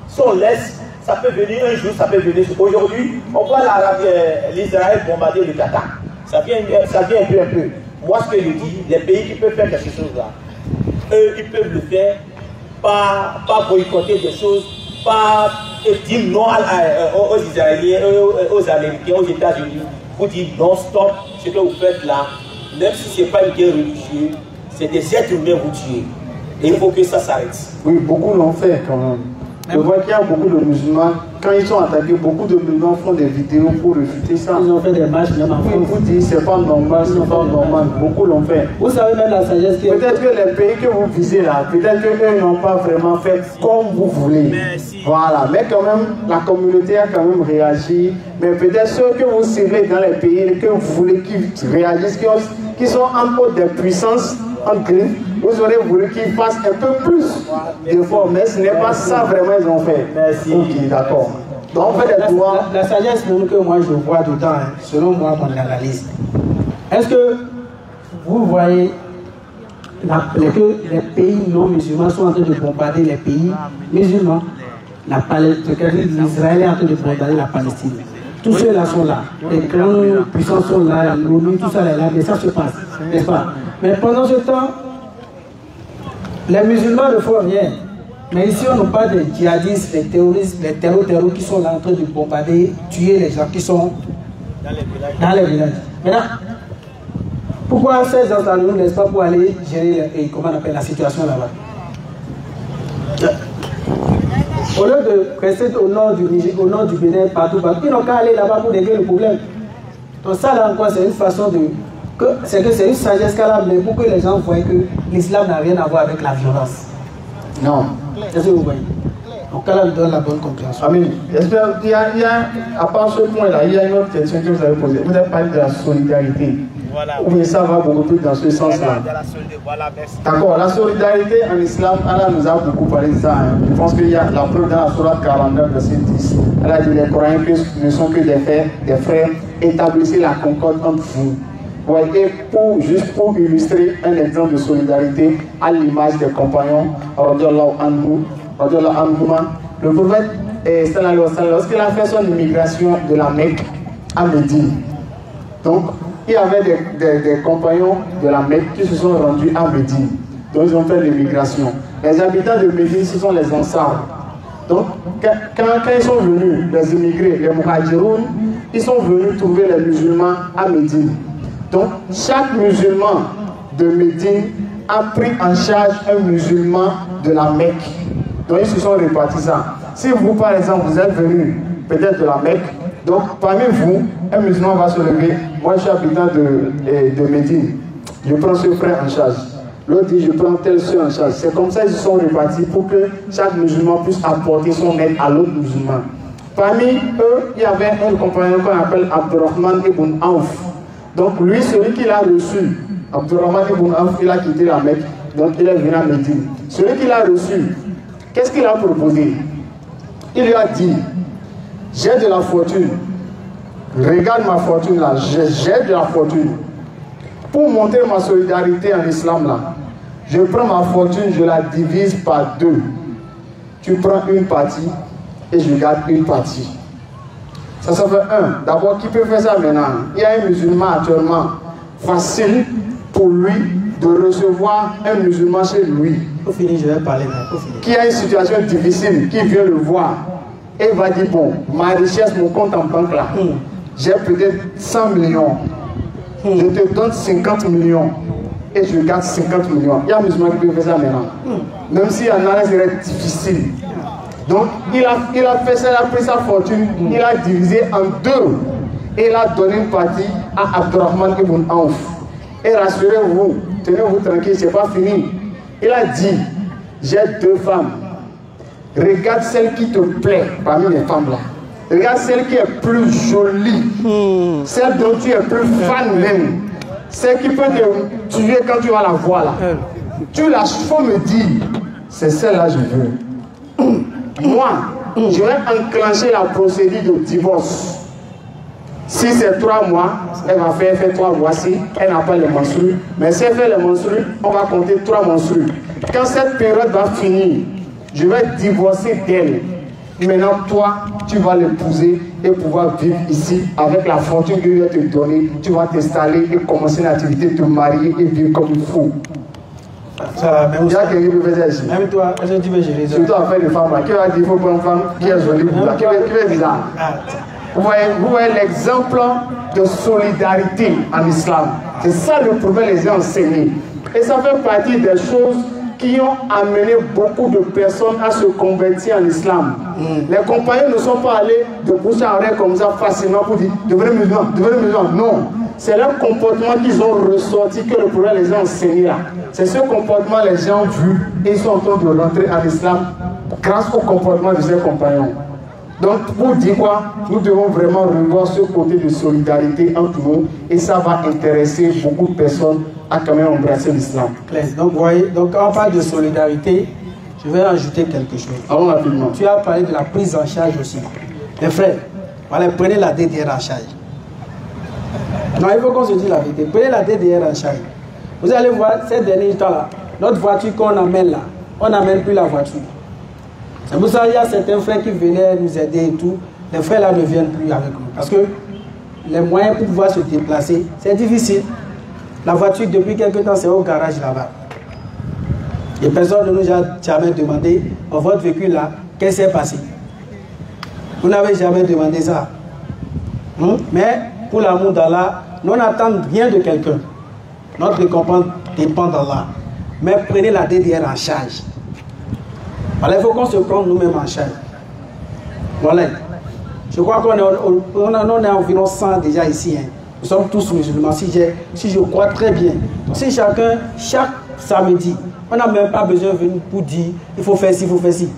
Speaker 8: si on laisse, ça peut venir un jour, ça peut venir. Aujourd'hui, on voit l'Israël bombarder le Qatar. Ça vient un peu. Moi, ce que je dis, les pays qui peuvent faire quelque chose là, eux, ils peuvent le faire, pas boycotter des choses, pas dire non aux Israéliens, aux Américains, aux États-Unis. Vous dites non, stop, ce que vous faites là, même si ce n'est pas une guerre religieuse, c'est des êtres humains que vous tuez. Et il faut que ça s'arrête.
Speaker 5: Oui, beaucoup l'ont fait quand même. Je vois qu'il y a beaucoup de musulmans quand ils sont attaqués, beaucoup de musulmans font des vidéos pour refuter ça.
Speaker 1: Ils ont fait des marches même en France.
Speaker 5: Vous dites c'est pas normal, c'est pas normal. Beaucoup l'ont fait.
Speaker 1: Vous savez même la sagesse qui est...
Speaker 5: Peut-être que les pays que vous visez là, peut-être qu'eux n'ont pas vraiment fait comme vous voulez. Voilà, mais quand même, la communauté a quand même réagi. Mais peut-être ceux que vous ciblez dans les pays que vous voulez qu'ils réagissent, qui sont en haut des puissances, vous aurez voulu qu'ils fassent un peu plus d'efforts, mais ce n'est pas ça vraiment ils ont fait.
Speaker 1: Merci.
Speaker 5: Ok, d'accord. Donc on fait des droits.
Speaker 1: La sagesse même que moi je vois dedans, hein, selon moi, mon analyse. Est-ce que vous voyez que les pays non musulmans sont en train de bombarder les pays musulmans? L'Israël est en train de bombarder la Palestine. Tous ceux-là sont là. Les grandes puissances sont là, l'ONU, tout ça est là, mais ça se passe, n'est-ce pas? Mais pendant ce temps, les musulmans ne font rien. Mais ici, on n'a pas de djihadistes, les terroristes, les terroristes qui sont là en train de bombarder, tuer les gens qui sont dans les villages. Maintenant, pourquoi ces gens nous ne laissent pas pour aller gérer comment on appelle la situation là-bas? Au lieu de rester au nord du Niger, au nord du Bénin, partout, ils n'ont qu'à aller là-bas pour régler le problème. Donc ça là encore, c'est une façon de... C'est une sagesse calable pour que les gens voient que l'islam n'a rien à voir avec la violence.
Speaker 5: Non.
Speaker 1: Est-ce que vous voyez? Donc là, on donne la bonne compréhension.
Speaker 5: Amen. J'espère qu'il y a, à part ce point-là, il y a une autre question que vous avez posée. Vous avez parlé de la solidarité. Voilà. Ou bien ça va beaucoup plus dans ce sens-là. D'accord, la solidarité en islam, Allah nous a beaucoup parlé de ça. Hein. Je pense qu'il y a la preuve dans la sourate 49, verset 10. Elle a dit les Coréens ne sont que des frères, établissez la concorde entre vous. Ouais, et juste pour illustrer un exemple de solidarité à l'image des compagnons, le prophète, lorsqu'il a fait son immigration de la Mecque à Médine, donc il y avait des compagnons de la Mecque qui se sont rendus à Médine. Donc ils ont fait l'immigration. Les habitants de Médine, ce sont les Ansar. Donc quand ils sont venus, les immigrés, les Muhajiroun, ils sont venus trouver les musulmans à Médine. Donc, chaque musulman de Médine a pris en charge un musulman de la Mecque. Donc, ils se sont répartis ça. Si vous, par exemple, vous êtes venu peut-être de la Mecque, donc parmi vous, un musulman va se lever. Moi, je suis habitant de Médine. Je prends ce frère en charge. L'autre dit, je prends tel soeur en charge. C'est comme ça qu'ils se sont répartis pour que chaque musulman puisse apporter son aide à l'autre musulman. Parmi eux, il y avait un compagnon qu'on appelle Abdurrahman ibn Auf. Donc lui, celui qui l'a reçu, Abdurrahman ibn Auf, il a quitté la Mecque, donc il est venu à Médine. Celui qui l'a reçu, qu'est-ce qu'il a proposé? Il lui a dit, j'ai de la fortune, regarde ma fortune là, j'ai de la fortune. Pour montrer ma solidarité en islam là, je prends ma fortune, je la divise par deux. Tu prends une partie et je garde une partie. Ça fait un. D'abord, qui peut faire ça maintenant? Il y a un musulman actuellement facile pour lui de recevoir un musulman chez lui.
Speaker 1: Pour finir, je vais parler là.
Speaker 5: Qui a une situation difficile, qui vient le voir et va dire, bon, ma richesse, mon compte en banque là, j'ai peut-être 100 millions. Je te donne 50 millions et je garde 50 millions. Il y a un musulman qui peut faire ça maintenant. Même si en a, serait difficile. Donc, il a fait ça, il a pris sa fortune, il a divisé en deux. Et il a donné une partie à Abdurrahman ibn Auf. Et rassurez-vous, tenez-vous tranquille, c'est pas fini. Il a dit, j'ai deux femmes. Regarde celle qui te plaît parmi les femmes là. Regarde celle qui est plus jolie. Celle dont tu es plus fan même. Celle qui peut te tuer quand tu vas la voir là. Tu la faut me dire, c'est celle-là que je veux. Moi, je vais enclencher la procédure de divorce. Si c'est 3 mois, elle va faire 3 mois-ci, elle n'a pas les menstrues. Mais si elle fait les menstrues, on va compter 3 menstrues. Quand cette période va finir, je vais divorcer d'elle. Maintenant, toi, tu vas l'épouser et pouvoir vivre ici avec la fortune que je vais te donner. Tu vas t'installer et commencer une activité, te marier et vivre comme il faut.
Speaker 1: Ça va, même
Speaker 5: toi,
Speaker 1: est-ce que tu veux gérer ça?
Speaker 5: Surtout en fait de femme, qui va dire qu'il faut prendre une femme qui est jolie, qui est bizarre. Vous voyez l'exemple de solidarité en islam. C'est ça le problème, les gens enseignés. Et ça fait partie des choses qui ont amené beaucoup de personnes à se convertir en islam. Les compagnons ne sont pas allés de bouche à oreille comme ça facilement pour dire devenez musulman. Non. C'est leur comportement qu'ils ont ressorti que le problème les a enseigné là. C'est ce comportement les gens ont vu et ils sont en train de rentrer en islam grâce au comportement de leurs compagnons. Donc pour dire quoi, nous devons vraiment revoir ce côté de solidarité entre nous et ça va intéresser beaucoup de personnes à quand même embrasser l'islam.
Speaker 1: Donc vous voyez, donc quand on parle de solidarité, je vais ajouter quelque chose.
Speaker 5: Allons rapidement.
Speaker 1: Tu as parlé de la prise en charge aussi. Les frères, voilà, prenez la DDR en charge. Non, il faut qu'on se dise la vérité. Prenez la DDR en charge. Vous allez voir ces derniers temps-là, notre voiture qu'on amène là, on n'amène plus la voiture. C'est pour ça qu'il y a certains frères qui venaient nous aider et tout. Les frères là ne viennent plus avec nous. Parce que les moyens pour pouvoir se déplacer, c'est difficile. La voiture, depuis quelque temps, c'est au garage là-bas. Et personne ne nous a jamais demandé, votre véhicule là, qu'est-ce qui s'est passé? Vous n'avez jamais demandé ça. Mais pour l'amour d'Allah, nous n'attendons rien de quelqu'un. Notre récompense dépend d'Allah. Mais prenez la DDR en charge. Voilà, il faut qu'on se prenne nous-mêmes en charge. Voilà. Je crois qu'on est environ 100 déjà ici. Hein. Nous sommes tous musulmans. Si je crois très bien. Si chacun, chaque samedi, on n'a même pas besoin de venir pour dire il faut faire ci, il faut faire ci.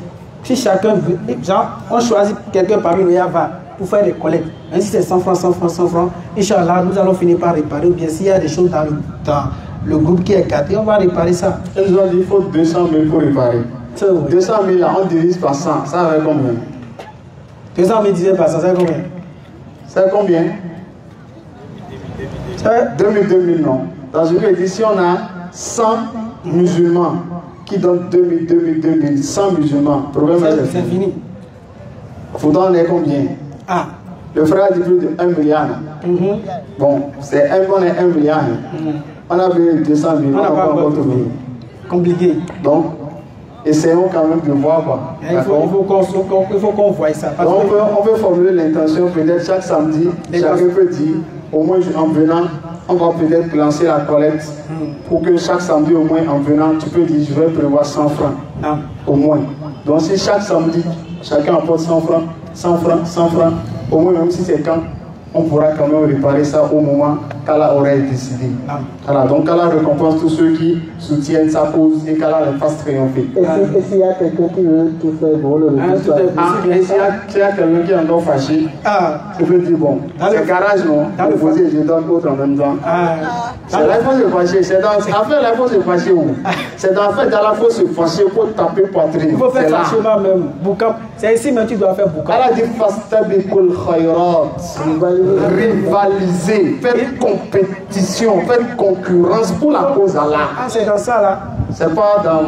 Speaker 1: Si chacun veut, genre, on choisit quelqu'un parmi nous pour faire des collectes. Même si c'est 100 francs, 100 francs, 100 francs, Inch'Allah, nous allons finir par réparer. Ou bien s'il y a des choses dans le groupe qui est gâté, on va réparer ça.
Speaker 5: Ils ont dit qu'il faut 200 000 pour réparer. 200 000 là, on divise par 100, ça va combien?
Speaker 1: 200 000 divisé par 100, ça fait combien?
Speaker 5: Ça fait combien? 2000, non. Dans une édition, on a 100 musulmans qui donnent 2000, 100 musulmans. Problème
Speaker 1: c'est fini.
Speaker 5: Faudra en être combien?
Speaker 1: Ah.
Speaker 5: Le frère a dit plus de 1 milliard. Bon, c'est on est 1 milliard. On a vu 200 000, on n'a pas encore trouvé.
Speaker 1: Compliqué.
Speaker 5: Donc, essayons quand même de voir quoi.
Speaker 1: Il faut qu'on voie ça. Parce
Speaker 5: donc, on peut formuler l'intention, peut-être chaque samedi, chacun peut dire, au moins en venant, on va peut-être lancer la collecte pour que chaque samedi, au moins en venant, tu peux dire, je vais prévoir 100 francs.
Speaker 1: Ah.
Speaker 5: Au moins. Donc, si chaque samedi, chacun apporte 100 francs, 100 francs, 100 francs, au moins, même si c'est quand, on pourra quand même réparer ça au moment qu'Allah aurait décidé. Voilà, donc Allah récompense tous ceux qui soutiennent sa cause et qu'Allah les fasse triompher.
Speaker 6: Et s'il y a quelqu'un qui veut tout faire pour le
Speaker 5: et s'il y a quelqu'un qui est encore fâché, je peux dire bon, c'est garage non, opposé, je donne autre en même temps. C'est là il faut se fâcher, c'est dans l'affaire là il faut se fâcher où? C'est dans l'affaire d'Allah il faut se fâcher pour taper poitrine. Il
Speaker 1: faut faire fâchement même. C'est ici même tu dois faire boucan.
Speaker 5: Allah dit fastabikul khayrat. Rivaliser, faire compétition, faire concurrence pour la cause d'Allah.
Speaker 1: Ah, c'est dans ça là.
Speaker 5: C'est pas dans.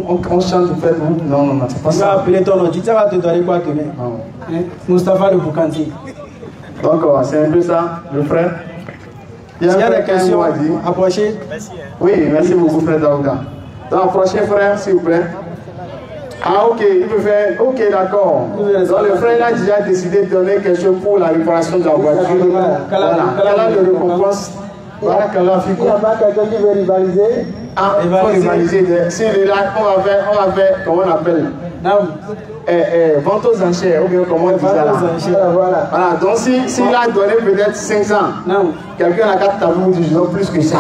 Speaker 5: On chante de faire. Non, c'est pas ça.
Speaker 1: Tu vas appeler ton nom, tu vas te donner quoi demain? Moustapha le Boukanti.
Speaker 5: Donc, c'est un peu ça, le frère.
Speaker 1: Il y a des questions. Approchez.
Speaker 5: Oui, merci beaucoup, frère Daouda. Donc, approchez, frère, s'il vous plaît. Ah ok, il peut faire, ok d'accord. Donc le frère a déjà décidé de donner quelque chose pour la réparation de la voiture. Voilà, qu'Allah le récompense. Voilà, qu'Allah fait quoi.
Speaker 6: Il n'y a pas quelqu'un qui veut rivaliser?
Speaker 5: Ah, il faut rivaliser. Si il est là, on va faire, comment on appelle? Vente aux enchères, ou bien comment on dit ça là. Voilà, donc s'il a donné peut-être 500, quelqu'un n'a qu'à tabou, je donne plus que ça.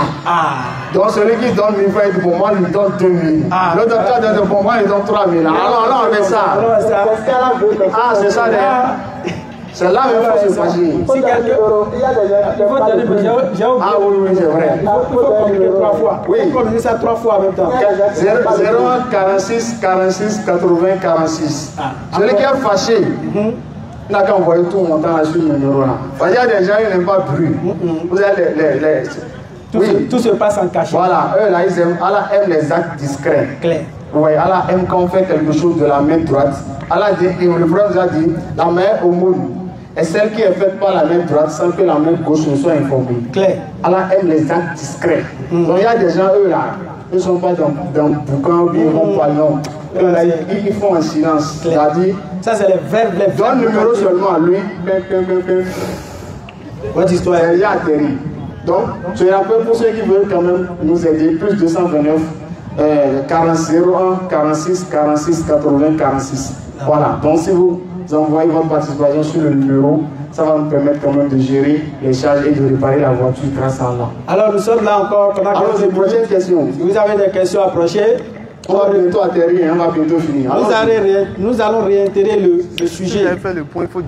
Speaker 5: Donc celui qui donne 1000 francs, il dit pour moi, il donne 2000. Le docteur donne pour moi, il donne 3000. Alors là, on met ça. Ah, c'est ça d'ailleurs. C'est là où il faut se fâcher.
Speaker 1: Si quelqu'un.
Speaker 5: Ah oui, c'est vrai.
Speaker 1: Il faut communiquer 3 fois. Oui. Il faut communiquer ça 3 fois en même temps.
Speaker 5: 0, 46, 46, 80, 46. Celui qui est fâché, il n'a qu'à envoyer tout mon temps sur le numéro là. Parce qu'il y a des gens qui n'aiment pas bruit. Vous avez
Speaker 1: tout se passe en cachet.
Speaker 5: Voilà, eux là, Allah aime les actes discrets.
Speaker 1: Clair.
Speaker 5: Oui, Allah aime quand on fait quelque chose de la main droite. Allah dit, et le prophète a dit, la main au monde est celle qui est faite par la main droite sans que la main gauche ne soit informée.
Speaker 1: Clair.
Speaker 5: Allah aime les actes discrets. Donc il y a des gens, eux là, ils ne sont pas dans le boucan, ils ne vont pas non. Eux là, ils font en silence. C'est-à-dire,
Speaker 1: ça c'est les verbes.
Speaker 5: Donne le numéro seulement à lui.
Speaker 1: Votre histoire
Speaker 5: est atterri. Donc, je rappelle pour ceux qui veulent quand même nous aider, plus 229 40 01 46 46 80 46. Voilà, donc si vous envoyez votre participation sur le numéro, ça va nous permettre quand même de gérer les charges et de réparer la voiture grâce à Allah.
Speaker 1: Alors nous sommes là encore.
Speaker 5: Alors, c'est une prochaine question.
Speaker 1: Si vous avez des questions approchées,
Speaker 5: on va bientôt atterrir, on va bientôt finir.
Speaker 1: Nous allons réitérer le sujet.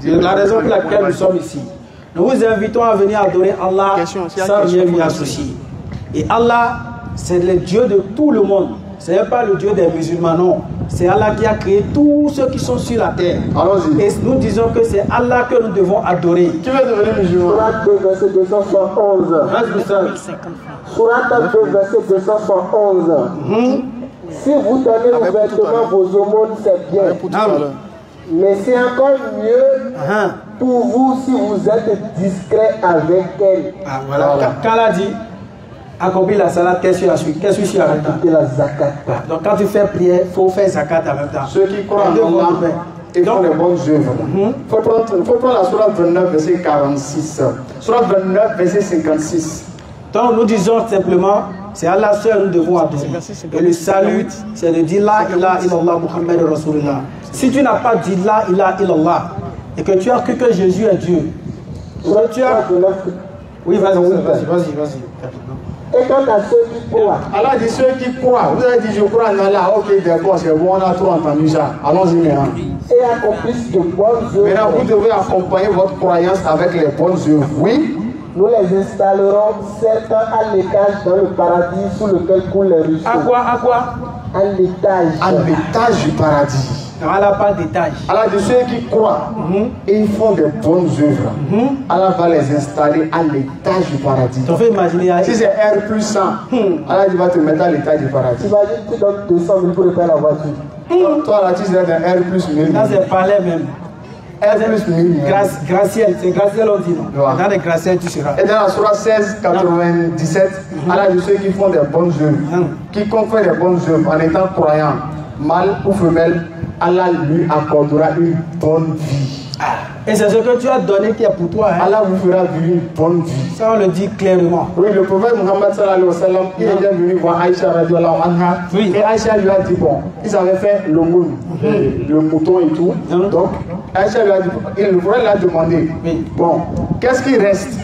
Speaker 1: La raison pour laquelle nous sommes ici. Nous vous invitons à venir adorer Allah sans rien lui associer. Et Allah, c'est le Dieu de tout le monde. Ce n'est pas le Dieu des musulmans, non. C'est Allah qui a créé tous ceux qui sont sur la terre. Et nous disons que c'est Allah que nous devons adorer.
Speaker 5: Qui veut devenir musulman?
Speaker 6: Surat 2, verset 271. Surat 2, verset 271. Si vous donnez ouvertement vos aumônes, c'est bien. Mais c'est encore mieux pour vous si vous êtes discret avec elle.
Speaker 1: Ah, voilà. Quand elle a dit accomplir la salade, qu'est-ce que tu suis en même temps?
Speaker 6: La zakat.
Speaker 1: Donc quand tu fais prière, il faut faire zakat en même temps.
Speaker 5: Ceux qui croient en Allah et font les bonnes œuvres. Il faut prendre la Sourate 29, verset 46. Sourate 29, verset 56.
Speaker 1: Donc nous disons simplement, c'est Allah seul nous devons adorer. Et le salut, c'est de dire La ilaha illallah Muhammad Rasulullah. Si tu n'as pas dit La ilaha illallah et que tu as cru que Jésus est Dieu, tu as... Oui, vas-y.
Speaker 6: Et quant à ceux qui croient,
Speaker 5: Allah dit ceux qui croient. Vous avez dit je crois en Allah. Ok, d'accord, c'est bon, on a trop entendu ça. Allons-y maintenant.
Speaker 6: Et accomplissent de bonnes œuvres.
Speaker 5: Maintenant, vous devez accompagner votre croyance avec les bonnes œuvres. Oui.
Speaker 6: Nous les installerons certains à l'étage dans le paradis sous lequel coulent les ruisseaux.
Speaker 1: À quoi?
Speaker 6: À l'étage.
Speaker 5: À l'étage du paradis.
Speaker 1: Allah parle d'étage.
Speaker 5: Allah dit ceux qui croient et ils font des bonnes œuvres. Allah va les installer à l'étage du paradis.
Speaker 1: Tu fais imaginer.
Speaker 5: Si c'est R plus 100, Allah va te mettre à l'étage du paradis.
Speaker 6: Imagine que tu donnes 200 000 pour refaire la voiture.
Speaker 5: Toi là tu serais dans R plus 1000.
Speaker 1: Là c'est palais même.
Speaker 5: R plus 1000.
Speaker 1: Graciel, c'est graciel on dit non. Dans les graciels tu seras.
Speaker 5: Et dans la Sourate 16, 97, Allah dit ceux qui font des bonnes œuvres. Quiconque fait des bonnes œuvres en étant croyant, mâle ou femelle, Allah lui accordera une bonne vie.
Speaker 1: Et c'est ce que tu as donné qui est pour toi.
Speaker 5: Allah vous fera vivre une bonne vie.
Speaker 1: Ça on le dit clairement.
Speaker 5: Oui, le prophète Muhammad sallallahu alayhi wa sallam, il est bien venu voir Aïcha radiallahu anha. Et Aïcha lui a dit, bon, ils avaient fait l'aumône, le mouton et tout. Donc, Aïcha lui a dit, le prophète l'a demandé, bon, qu'est-ce qui reste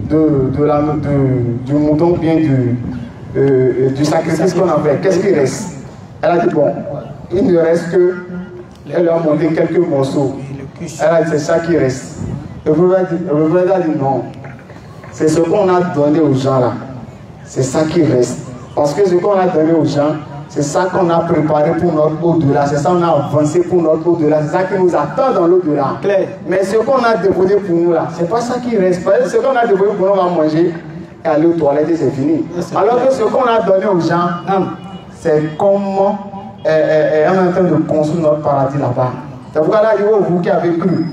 Speaker 5: du mouton, bien du sacrifice qu'on a fait? Qu'est-ce qui reste? Elle a dit, bon, il ne reste que, elle a monté quelques morceaux. Elle a dit, c'est ça qui reste. Le prophète a dit, non. C'est ce qu'on a donné aux gens là. C'est ça qui reste. Parce que ce qu'on a donné aux gens, c'est ça qu'on a préparé pour notre au-delà. C'est ça qu'on a avancé pour notre au-delà. C'est ça qui nous attend dans l'au-delà. Mais ce qu'on a déposé pour nous là, c'est pas ça qui reste. Parce que ce qu'on a déposé pour nous, on va manger et aller aux toilettes et c'est fini. Alors que ce qu'on a donné aux gens, c'est comment on est en train de construire notre paradis là-bas. C'est pourquoi là, vous qui avez cru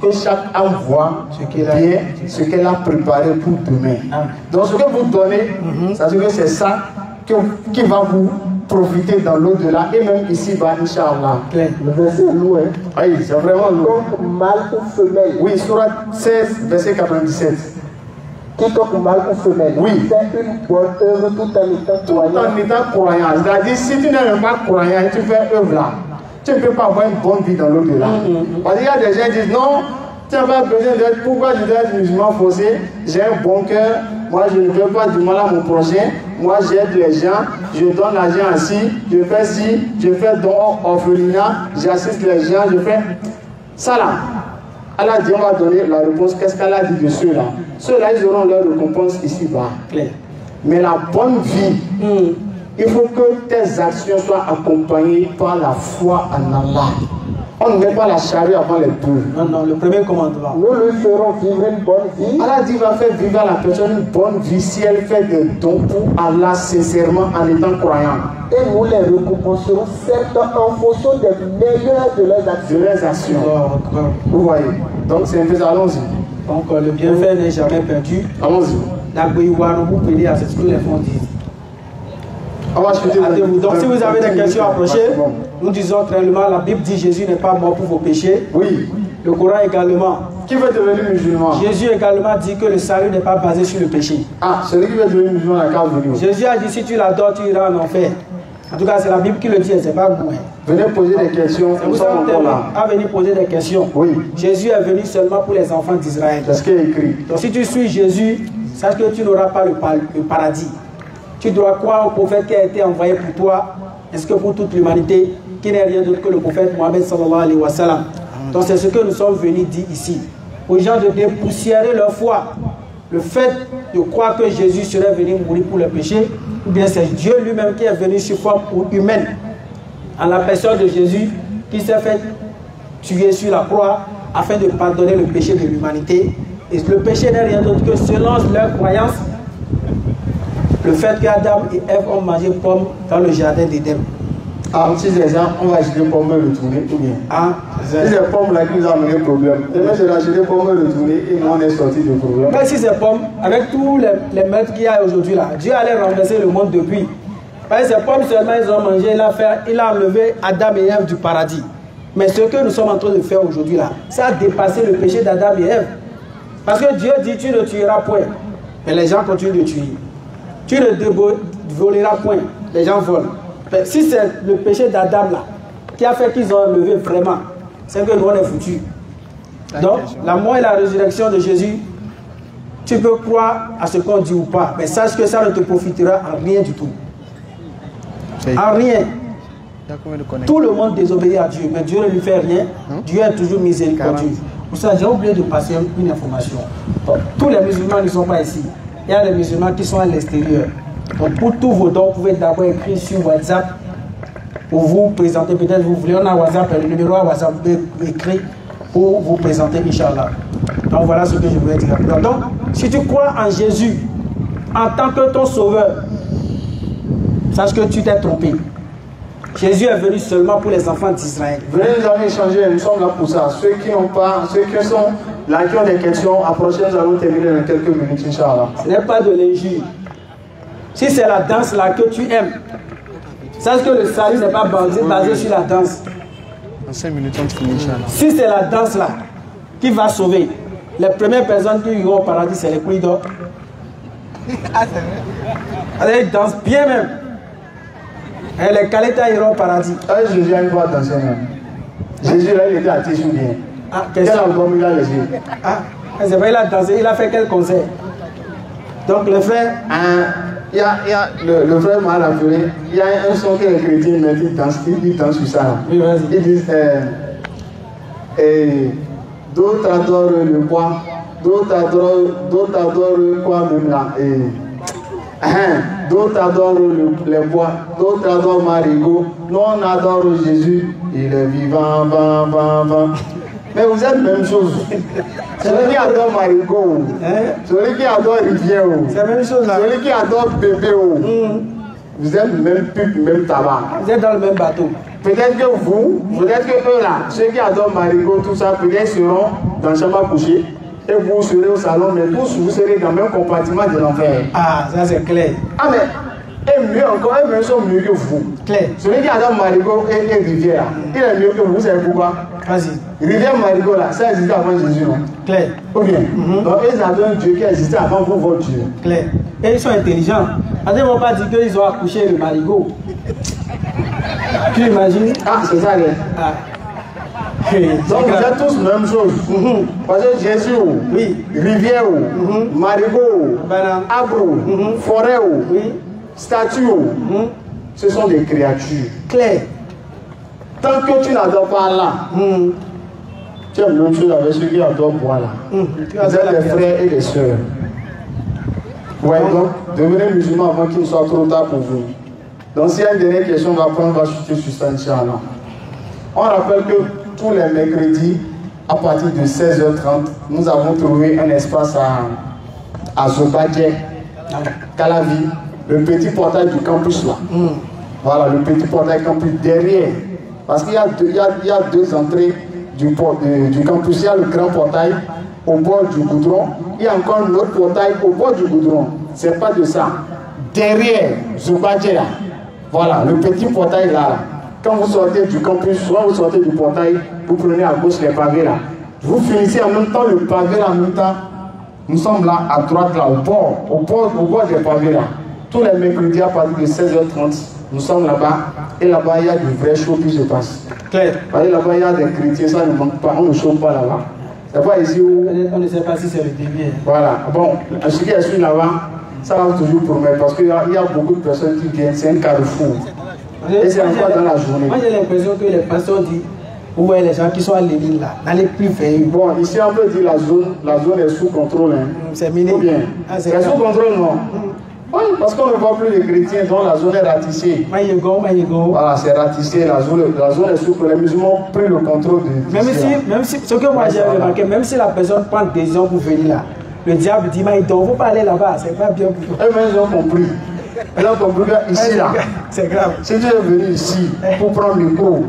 Speaker 5: que chaque âme voit bien ce qu'elle a préparé pour demain. Donc ce que vous donnez, ça veut dire que c'est ça qui va vous profiter dans l'au-delà et même ici-bas, Inch'Allah.
Speaker 6: Le verset est lourd.
Speaker 5: Oui, c'est vraiment lourd.
Speaker 6: Quiconque mâle ou femelle.
Speaker 5: Oui, Sourate 16, verset 97.
Speaker 6: Quiconque mâle ou femelle.
Speaker 5: Oui.
Speaker 6: Fait une bonne œuvre tout en étant croyant.
Speaker 5: Tout en étant croyant. C'est-à-dire, si tu n'es pas croyant et tu fais œuvre là, tu ne peux pas avoir une bonne vie dans l'au-delà. Parce qu'il y a des gens qui disent non, tu n'as pas besoin d'être, pourquoi je dois être musulman forcé? J'ai un bon cœur, moi je ne veux pas du mal à mon prochain, moi j'aide les gens, je donne l'argent ainsi, je fais ci, je fais don orphelinat, j'assiste les gens, je fais ça là. Allah dit, on va donner la réponse, qu'est-ce qu'elle a dit de ceux-là? Ceux-là, ils auront leur récompense ici-bas. Mais la bonne vie, il faut que tes actions soient accompagnées par la foi en Allah. On ne met pas la charrue avant les bœufs.
Speaker 1: Non, le premier commandement.
Speaker 6: Nous lui ferons vivre une bonne vie.
Speaker 5: Allah dit, il va faire vivre à la personne une bonne vie si elle fait des dons pour Allah sincèrement en étant croyant.
Speaker 6: Et nous les récompenserons certes en fonction des meilleurs de leurs actions.
Speaker 5: Vous voyez. Donc c'est un peu ça, allons-y.
Speaker 1: Donc le bienfait n'est jamais perdu.
Speaker 5: Allons-y.
Speaker 1: Vous pédez à ce que les fonds disent. Donc si vous avez des questions approchées, nous disons clairement, la Bible dit Jésus n'est pas mort pour vos péchés.
Speaker 5: Oui.
Speaker 1: Le Coran également.
Speaker 5: Qui veut devenir musulman?
Speaker 1: Jésus également dit que le salut n'est pas basé sur le péché.
Speaker 5: Ah, celui qui veut devenir musulman n'a qu'à venir.
Speaker 1: Jésus a dit si tu l'adores, tu iras en enfer. En tout cas, c'est la Bible qui le dit, c'est pas nous.
Speaker 5: Venez poser des questions.
Speaker 1: Vous savez, à venir poser des questions.
Speaker 5: Oui.
Speaker 1: Jésus est venu seulement pour les enfants d'Israël.
Speaker 5: C'est ce qui est écrit.
Speaker 1: Donc si tu suis Jésus, sache que tu n'auras pas le paradis. Tu dois croire au prophète qui a été envoyé pour toi, ainsi que pour toute l'humanité, qui n'est rien d'autre que le prophète Mohammed sallallahu alayhi wa sallam. Donc c'est ce que nous sommes venus dire ici. Aux gens de dépoussiérer leur foi. Le fait de croire que Jésus serait venu mourir pour le péché, ou bien c'est Dieu lui-même qui est venu sous forme humaine, en la personne de Jésus, qui s'est fait tuer sur la croix afin de pardonner le péché de l'humanité. Et le péché n'est rien d'autre que, selon leur croyance, le fait qu'Adam et Ève ont mangé pomme dans le jardin d'Éden.
Speaker 5: Ah, si c'est ça, on va acheter des pommes et retourner, ou bien. Ah, c'est les pommes là qui nous ont amené le problème. Demain, je vais acheter des pommes et retourner et nous, on est sorti du problème.
Speaker 1: Mais si c'est pommes, avec tous les maîtres qu'il y a aujourd'hui là, Dieu allait renverser le monde depuis. Parce que ces pommes seulement, ils ont mangé, il a enlevé Adam et Ève du paradis. Mais ce que nous sommes en train de faire aujourd'hui là, ça a dépassé le péché d'Adam et Ève. Parce que Dieu dit, tu ne tueras point. Mais les gens continuent de tuer. Tu ne voleras point. Les gens volent. Mais si c'est le péché d'Adam là, qui a fait qu'ils ont enlevé vraiment, c'est que nous on est foutus. Donc, la mort et la résurrection de Jésus, tu peux croire à ce qu'on dit ou pas, mais sache que ça ne te profitera en rien du tout. En rien. Tout le monde désobéit à Dieu, mais Dieu ne lui fait rien. Dieu est toujours miséricordieux. Pour ça, j'ai oublié de passer une information. Donc, tous les musulmans ne sont pas ici. Il y a les musulmans qui sont à l'extérieur. Donc, pour tous vos dons, vous pouvez d'abord écrire sur WhatsApp pour vous présenter. Peut-être vous voulez, on a WhatsApp, le numéro à WhatsApp, vous pouvez écrire pour vous présenter, Inch'Allah. Donc, voilà ce que je voulais dire. Donc, si tu crois en Jésus en tant que ton sauveur, sache que tu t'es trompé. Jésus est venu seulement pour les enfants d'Israël.
Speaker 5: Venez nous allons échanger, nous sommes là pour ça. Ceux qui n'ont pas, ceux qui sont là, qui ont des questions, approchez, nous allons terminer dans quelques minutes, Inch'Allah.
Speaker 1: Ce n'est pas de l'injure. Si c'est la danse là que tu aimes, sache que le salut n'est pas basé sur la danse.
Speaker 2: En 5 minutes, on finit, Inch'Allah.
Speaker 1: Si c'est la danse là qui va sauver, les premières personnes qui iront au paradis, c'est les couilles d'or. Ils dansent bien même. Et les Kaletas iront au paradis.
Speaker 5: Jésus n'a pas dansé même. Jésus là, il était à Tissou bien.
Speaker 1: Ah,
Speaker 5: quel album il a laissé?
Speaker 1: Ah, c'est vrai, il a dansé, il a fait quel concert? Donc le frère.
Speaker 5: Le frère m'a rappelé, il y a un son que les chrétiens mettent, ils dansent sur ça.
Speaker 1: Oui,
Speaker 5: ils disent d'autres adorent le bois, d'autres adorent quoi même là. D'autres adorent les bois, d'autres adorent Marigot. Nous on adore Jésus, il est vivant, Mais vous êtes même chose. Celui qui adore Marigot, celui qui adore Rivière,
Speaker 1: c'est la même chose là.
Speaker 5: Celui qui adore bébé, vous êtes même pipe, même tabac.
Speaker 1: Vous êtes dans le même bateau.
Speaker 5: Peut-être que peut-être que eux là, ceux qui adorent Marigot, tout ça, peut-être seront dans le chambre à coucher. Et vous serez au salon, mais tous vous serez dans le même compartiment de l'enfer.
Speaker 1: Ah, ça c'est clair.
Speaker 5: Ah, mais, et mieux encore, eux sont mieux que vous.
Speaker 1: Clair.
Speaker 5: Celui qui adore Marigot et Rivière, il est mieux que vous, vous savez pourquoi?
Speaker 1: Vas-y.
Speaker 5: Rivière Marigot là, ça existait avant Jésus, non?
Speaker 1: Clair.
Speaker 5: Ou bien? Donc, ils adorent un Dieu qui existait avant vous, votre Dieu.
Speaker 1: Clair. Et ils sont intelligents. Ils ne vont pas dire qu'ils ont accouché le Marigot. Tu imagines?
Speaker 5: Ah, c'est ça, là.
Speaker 1: Ah.
Speaker 5: Donc vous êtes tous la même chose. Parce que Jésus,
Speaker 1: oui.
Speaker 5: Rivière, Marigot, arbre, forêt, statue, ce sont des créatures.
Speaker 1: Claire.
Speaker 5: Tant que tu n'adores pas là, tu as la même chose avec ceux qui adorent boire là. Vous êtes les frères et les sœurs. Ouais, donc devenez musulmans avant qu'il ne soit trop tard pour vous. Donc s'il y a une dernière question, on va chuter sur ça, Inch'Allah. On rappelle que tous les mercredis, à partir de 16h30, nous avons trouvé un espace à Zobadje, Calavi, le petit portail du campus là. Voilà, le petit portail campus derrière. Parce qu'il y a deux entrées du campus. Il y a le grand portail au bord du goudron. Il y a encore un autre portail au bord du goudron. C'est pas de ça. Derrière Zobadje là. Voilà, le petit portail là. Quand vous sortez du campus, soit vous sortez du portail, vous prenez à gauche les pavés là. Vous finissez en même temps le pavé là, en même temps. Nous sommes là à droite là, au bord des pavés là. Tous les mercredis à partir de 16h30, nous sommes là-bas, et là-bas il y a du vrai chaud qui se passe.
Speaker 1: Claire.
Speaker 5: Parce que là-bas il y a des chrétiens, ça ne manque pas, on ne chauffe pas là-bas. C'est pas ici où.
Speaker 1: On ne sait pas si c'est le début.
Speaker 5: Voilà, bon, ce qui est sûr là-bas, ça va toujours promettre parce qu'il y a beaucoup de personnes qui viennent, c'est un carrefour. Et c'est encore dans la journée.
Speaker 1: Moi j'ai l'impression que les pasteurs disent, ouais, les gens qui sont à l'église là, n'allez plus faire.
Speaker 5: Bon, ici on peut dire la zone est sous contrôle. Hein.
Speaker 1: C'est miné.
Speaker 5: Bien.
Speaker 1: Ah,
Speaker 5: c'est sous contrôle, non? Oui, parce qu'on ne voit plus les chrétiens, donc la zone est ratissée. Voilà, c'est ratissé, la zone est sous contrôle. Les musulmans ont pris le contrôle de
Speaker 1: même si, ce que moi j'ai remarqué, même si la personne prend des décision pour venir là, le diable dit, mais il ne faut pas aller là-bas, c'est pas bien pour toi.
Speaker 5: Eux-mêmes ils ont compris. Ils ont compris qu'ici là,
Speaker 1: c'est grave.
Speaker 5: Si tu es venu ici pour prendre le cours,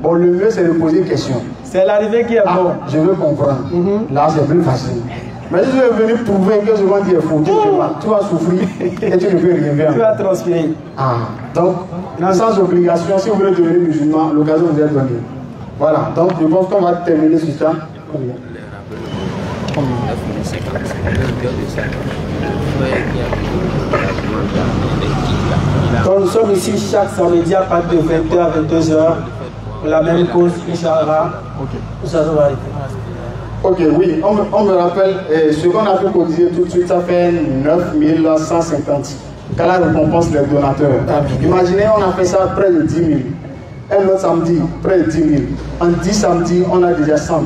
Speaker 5: bon, le mieux c'est de poser des questions.
Speaker 1: C'est l'arrivée qui est bon.
Speaker 5: Je veux comprendre. Là, c'est plus facile. Mais si tu es venu prouver que ce qu'on dit est faux, tu vas souffrir et tu ne peux rien faire.
Speaker 1: Tu vas transpirer.
Speaker 5: Donc, sans obligation, si vous voulez devenir musulman, l'occasion vous est donnée. Voilà, donc je pense qu'on va terminer sur ça.
Speaker 1: Quand nous sommes ici chaque samedi à partir de 20h à 22h, pour la même cause, Inch'Allah, ça va arrêter.
Speaker 5: Ok, oui, on me rappelle, ce qu'on a pu cotiser tout de suite, ça fait 9150. Qu'Allah récompense les donateurs. Imaginez, on a fait ça près de 10 000. Un autre samedi, près de 10 000. En 10 samedis, on a déjà 100 000.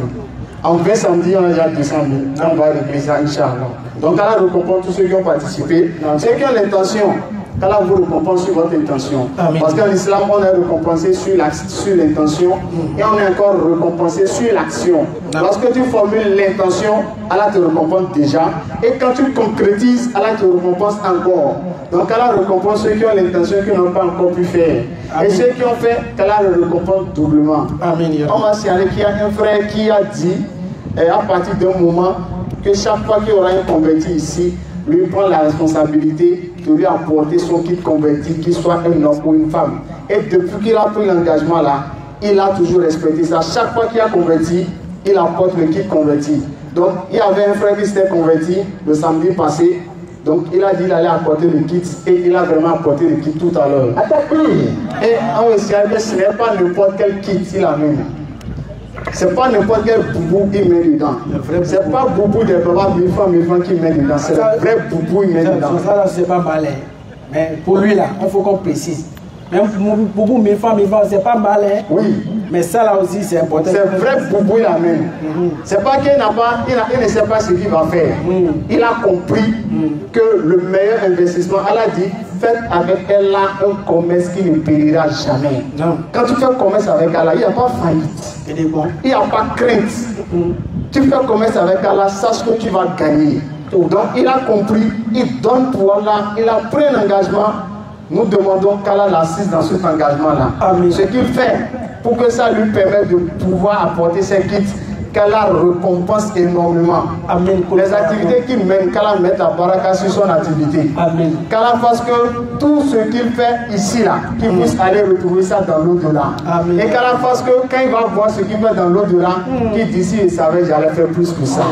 Speaker 5: En 20 samedis, on a déjà 200 000. On va régler ça, Inch'Allah. Donc, Allah récompense tous ceux qui ont participé. Ceux qui ont l'intention, qu'Allah vous récompense sur votre intention. Parce qu'en islam, on est récompensé sur l'intention et on est encore récompensé sur l'action. Lorsque tu formules l'intention, Allah te récompense déjà. Et quand tu concrétises, Allah te récompense encore. Donc, Allah récompense ceux qui ont l'intention et qui n'ont pas encore pu faire. Et ceux qui ont fait, qu'Allah le récompense doublement. On va signaler qu'il y a un frère qui a dit, à partir d'un moment, que chaque fois qu'il y aura un converti ici, lui prend la responsabilité de lui apporter son kit converti, qu'il soit un homme ou une femme. Et depuis qu'il a pris l'engagement là, il a toujours respecté ça. Chaque fois qu'il a converti, il apporte le kit converti. Donc, il y avait un frère qui s'était converti le samedi passé. Donc, il a dit qu'il allait apporter le kit et il a vraiment apporté le kit tout à l'heure. Et en réalité, ce n'est pas n'importe quel kit qu'il amène. C'est pas n'importe quel boubou qu'il met dedans. C'est pas boubou des papas 1000 francs qu'il met dedans. C'est le vrai boubou qu'il met dedans.
Speaker 1: Ça, c'est pas malin. Mais pour lui, là, il faut qu'on précise. Même boubou 1000 francs, c'est pas malin.
Speaker 5: Oui.
Speaker 1: Mais ça, là aussi, c'est important.
Speaker 5: C'est vrai boubou, il amène. C'est pas qu'il il ne sait pas ce qu'il va faire. Il a compris que le meilleur investissement, Allah dit, faites avec elle là un commerce qui ne périra jamais. Quand tu fais commerce avec Allah, il n'y a pas faillite. Il n'y a pas crainte. Tu fais commerce avec Allah, sache que tu vas gagner. Donc il a compris, il donne pour Allah, il a pris un engagement. Nous demandons qu'Allah l'assiste dans cet engagement-là. Ce qu'il fait pour que ça lui permette de pouvoir apporter ses kits, qu'Allah récompense énormément. Les activités qu'il mène, qu'Allah mette la baraka sur son activité. Qu'Allah fasse que tout ce qu'il fait ici, là, qu'il puisse aller retrouver ça dans l'au-delà. Et qu'Allah fasse que quand il va voir ce qu'il fait dans l'au-delà, qu'il d'ici il savait j'allais faire plus que ça.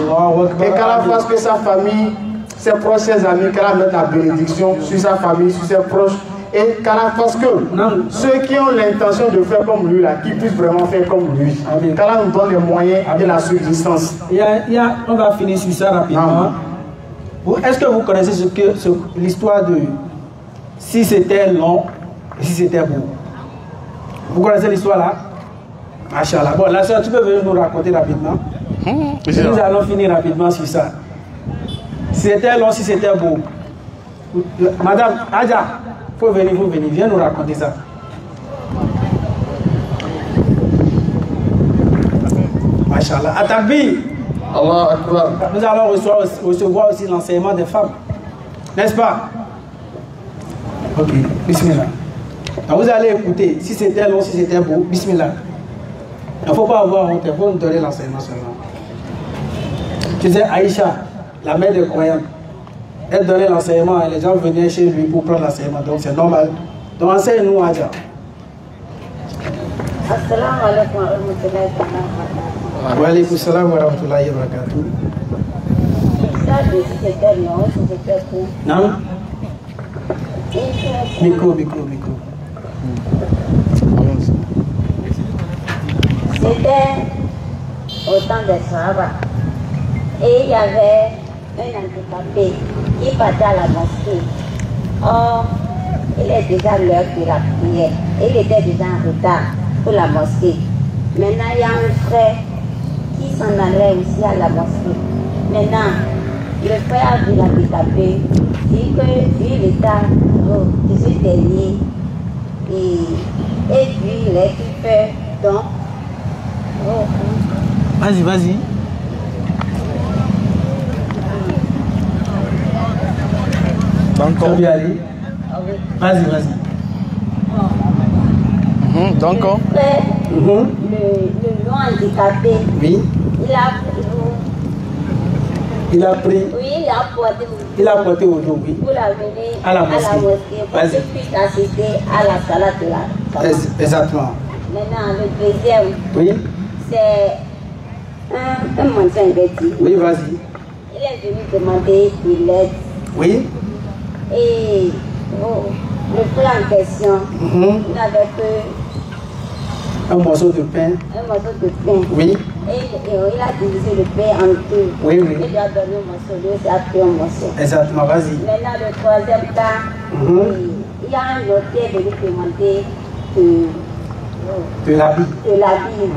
Speaker 5: Et qu'Allah fasse que sa famille, ses proches, ses amis, qu'Allah mette la bénédiction sur sa famille, sur ses proches. Et qu'Allah fasse que ceux qui ont l'intention de faire comme lui, là, qui puissent vraiment faire comme lui. Qu'Allah nous donne les moyens et la subsistance.
Speaker 1: On va finir sur ça rapidement. Est-ce que vous connaissez l'histoire de si c'était long et si c'était beau? Vous connaissez l'histoire là? Machallah. Bon, la soeur, tu peux venir nous raconter rapidement? Nous allons finir rapidement sur ça. Si c'était long, si c'était beau. Madame Adja, faut venir, viens nous raconter ça. Machallah. Atakbir.
Speaker 5: Allah Akbar.
Speaker 1: Nous allons recevoir aussi l'enseignement des femmes. N'est-ce pas? Ok, bismillah. Alors vous allez écouter, si c'était long, si c'était beau, bismillah. Il ne faut pas avoir honte, il faut nous donner l'enseignement seulement. Tu sais, Aïcha, la mère des croyants, elle donnait l'enseignement et les gens venaient chez lui pour prendre l'enseignement. Donc c'est normal. Donc enseigne-nous, Adja.
Speaker 9: Assalamu alaikum wa rahmatullahi wa barakatuh.
Speaker 1: Wa alaikum salam wa rahmatullahi wa barakatuh.
Speaker 9: Non.
Speaker 1: Micro.
Speaker 9: C'était au temps des Sahaba. Et il y avait un handicapé qui partait à la mosquée. Or, il est déjà l'heure de la prière. Il était déjà en retard pour la mosquée. Maintenant, il y a un frère qui s'en allait aussi à la mosquée. Maintenant, le frère a vu l'handicapé, dit que vu l'état, je suis dernier. Et puis, il est tout fait. Donc,
Speaker 1: vas-y, vas-y.
Speaker 5: Donc,
Speaker 1: on va y aller. Vas-y, vas-y.
Speaker 5: Donc,
Speaker 9: le long handicapé,
Speaker 1: oui. Il a pris.
Speaker 9: Oui,
Speaker 1: il a porté au dos, oui.
Speaker 9: Pour l'amener
Speaker 1: à la mosquée.
Speaker 9: Pour qu'il puisse assister à la salade de la salade.
Speaker 1: Exactement.
Speaker 9: Maintenant, le deuxième,
Speaker 1: oui.
Speaker 9: C'est un mendiant vêtu.
Speaker 1: Oui, vas-y.
Speaker 9: Il est venu demander de l'aide.
Speaker 1: Oui.
Speaker 9: Et le frère en question, il n'avait que
Speaker 1: un morceau de pain.
Speaker 9: Un morceau de pain.
Speaker 1: Oui.
Speaker 9: Et il a divisé le pain en deux.
Speaker 1: Oui, oui.
Speaker 9: Il lui a donné un morceau, lui aussi a pris un morceau.
Speaker 1: Exactement, vas-y.
Speaker 9: Maintenant, le troisième cas, il y a un notaire de lui demander
Speaker 1: de l'habit.
Speaker 9: De l'habit.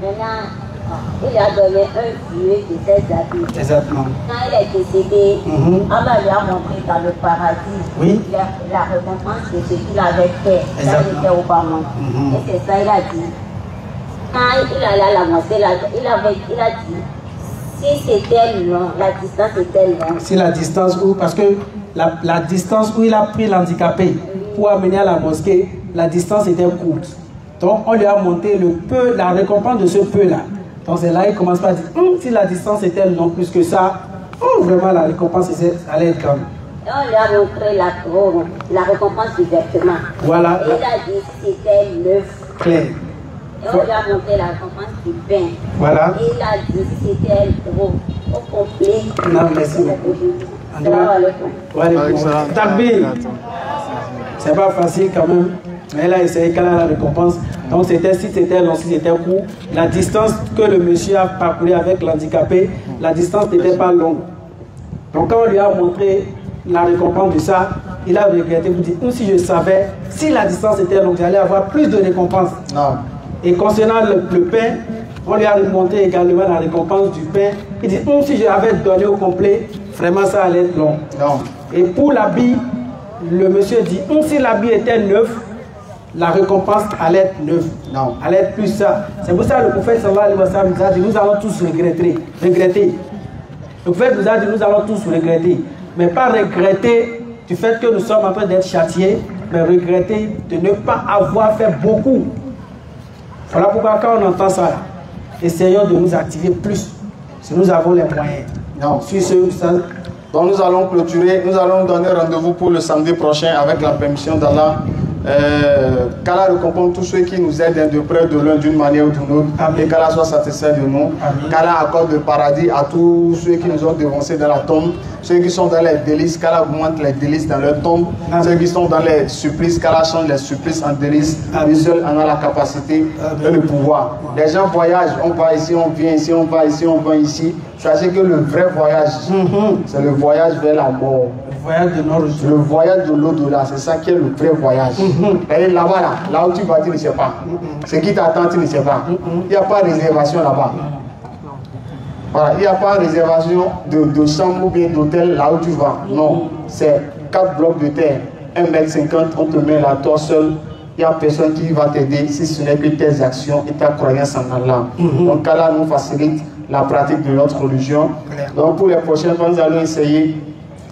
Speaker 9: Maintenant, il lui a donné un vieux de ses habits.
Speaker 1: Exactement.
Speaker 9: Quand il est décédé, Allah lui a montré dans le paradis la récompense de ce qu'il avait fait quand il était au bas monde. Et c'est ça, il a dit. Quand il allait à la mosquée, il a dit, si c'était long, la distance était longue.
Speaker 1: Si la distance où, parce que la distance où il a pris l'handicapé pour amener à la mosquée, la distance était courte. Donc on lui a monté le peu, la récompense de ce peu-là. Donc c'est là qu'il commence par dire, si la distance était longue plus que ça, vraiment la récompense allait être grande.
Speaker 9: Et on lui a montré la récompense du vêtement.
Speaker 1: Voilà.
Speaker 9: Et il a dit si c'était neuf.
Speaker 1: Clair.
Speaker 9: Et on lui a montré la récompense du pain.
Speaker 1: Voilà.
Speaker 9: Et il a dit si c'était gros, au complet.
Speaker 1: Non, merci. Takbir. C'est pas facile quand même. Mais elle a essayé qu'elle a la récompense. Donc c'était si c'était long, si c'était court. La distance que le monsieur a parcouru avec l'handicapé, la distance n'était pas longue. Donc quand on lui a montré la récompense de ça, il a regretté pour dire, si je savais, si la distance était longue, j'allais avoir plus de récompense.
Speaker 5: Non.
Speaker 1: Et concernant le pain, on lui a montré également la récompense du pain. Il dit, si je l'avais donné au complet, vraiment ça allait être long.
Speaker 5: Non.
Speaker 1: Et pour l'habit, le monsieur dit, si l'habit était neuf, la récompense allait être neuve.
Speaker 5: Non.
Speaker 1: Allait être plus ça. C'est pour ça que le prophète sallallahu alayhi wa sallam nous a dit, nous allons tous regretter. Le prophète nous a dit, nous allons tous regretter. Mais pas regretter du fait que nous sommes en train d'être châtiés, mais regretter de ne pas avoir fait beaucoup. Voilà pourquoi quand on entend ça, essayons de nous activer plus, si nous avons les moyens.
Speaker 5: Non. Donc nous allons clôturer, nous allons donner rendez-vous pour le samedi prochain avec la permission d'Allah. Qu'Allah récompense tous ceux qui nous aident de près de loin d'une manière ou d'une autre. Et qu'Allah soit satisfait de nous. Qu'Allah accorde le paradis à tous ceux qui nous ont devancés dans la tombe. Ceux qui sont dans les délices, qu'Allah augmente les délices dans leur tombe. Ceux qui sont dans les supplices, qu'Allah change les supplices en délices. Lui seul en a la capacité et le pouvoir. Les gens voyagent, on va ici, on vient ici, on va ici, on va ici. Sachez que le vrai voyage, c'est le voyage vers la mort. Le voyage de l'au-delà, c'est ça qui est le vrai voyage. Et là-bas, là où tu vas, tu ne sais pas. Ce qui t'attend, tu ne sais pas. Il n'y a pas de réservation là-bas. Voilà, il n'y a pas de réservation de chambre ou bien d'hôtel là où tu vas. Non, c'est 4 blocs de terre, 1,50 m, on te met là, toi seul. Il n'y a personne qui va t'aider si ce n'est que tes actions et ta croyance en Allah. Donc Allah nous facilite la pratique de notre religion. Donc pour les prochaines fois, nous allons essayer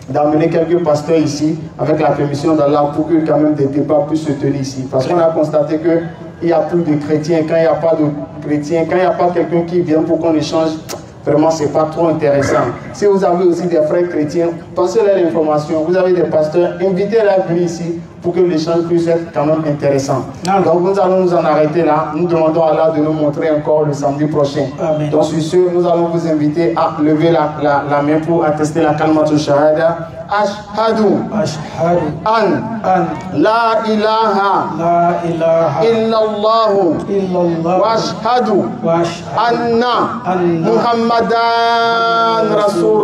Speaker 5: d'amener quelques pasteurs ici avec la permission d'Allah pour que quand même des débats puissent se tenir ici. Parce qu'on a constaté qu'il n'y a plus de chrétiens. Quand il n'y a pas de chrétiens, quand il n'y a pas quelqu'un qui vient pour qu'on échange, vraiment c'est pas trop intéressant. Si vous avez aussi des frères chrétiens, passez-leur l'information. Vous avez des pasteurs, invitez-les à venir ici pour que l'échange puisse être quand même intéressant. Donc nous allons nous en arrêter là. Nous demandons à Allah de nous montrer encore le samedi prochain.
Speaker 1: Amen.
Speaker 5: Donc sur ce, nous allons vous inviter à lever la main pour attester la kalmatul shahada. Ashhadu an la ilaha illallah wa ashhadu anna Muhammadan Rasulullah.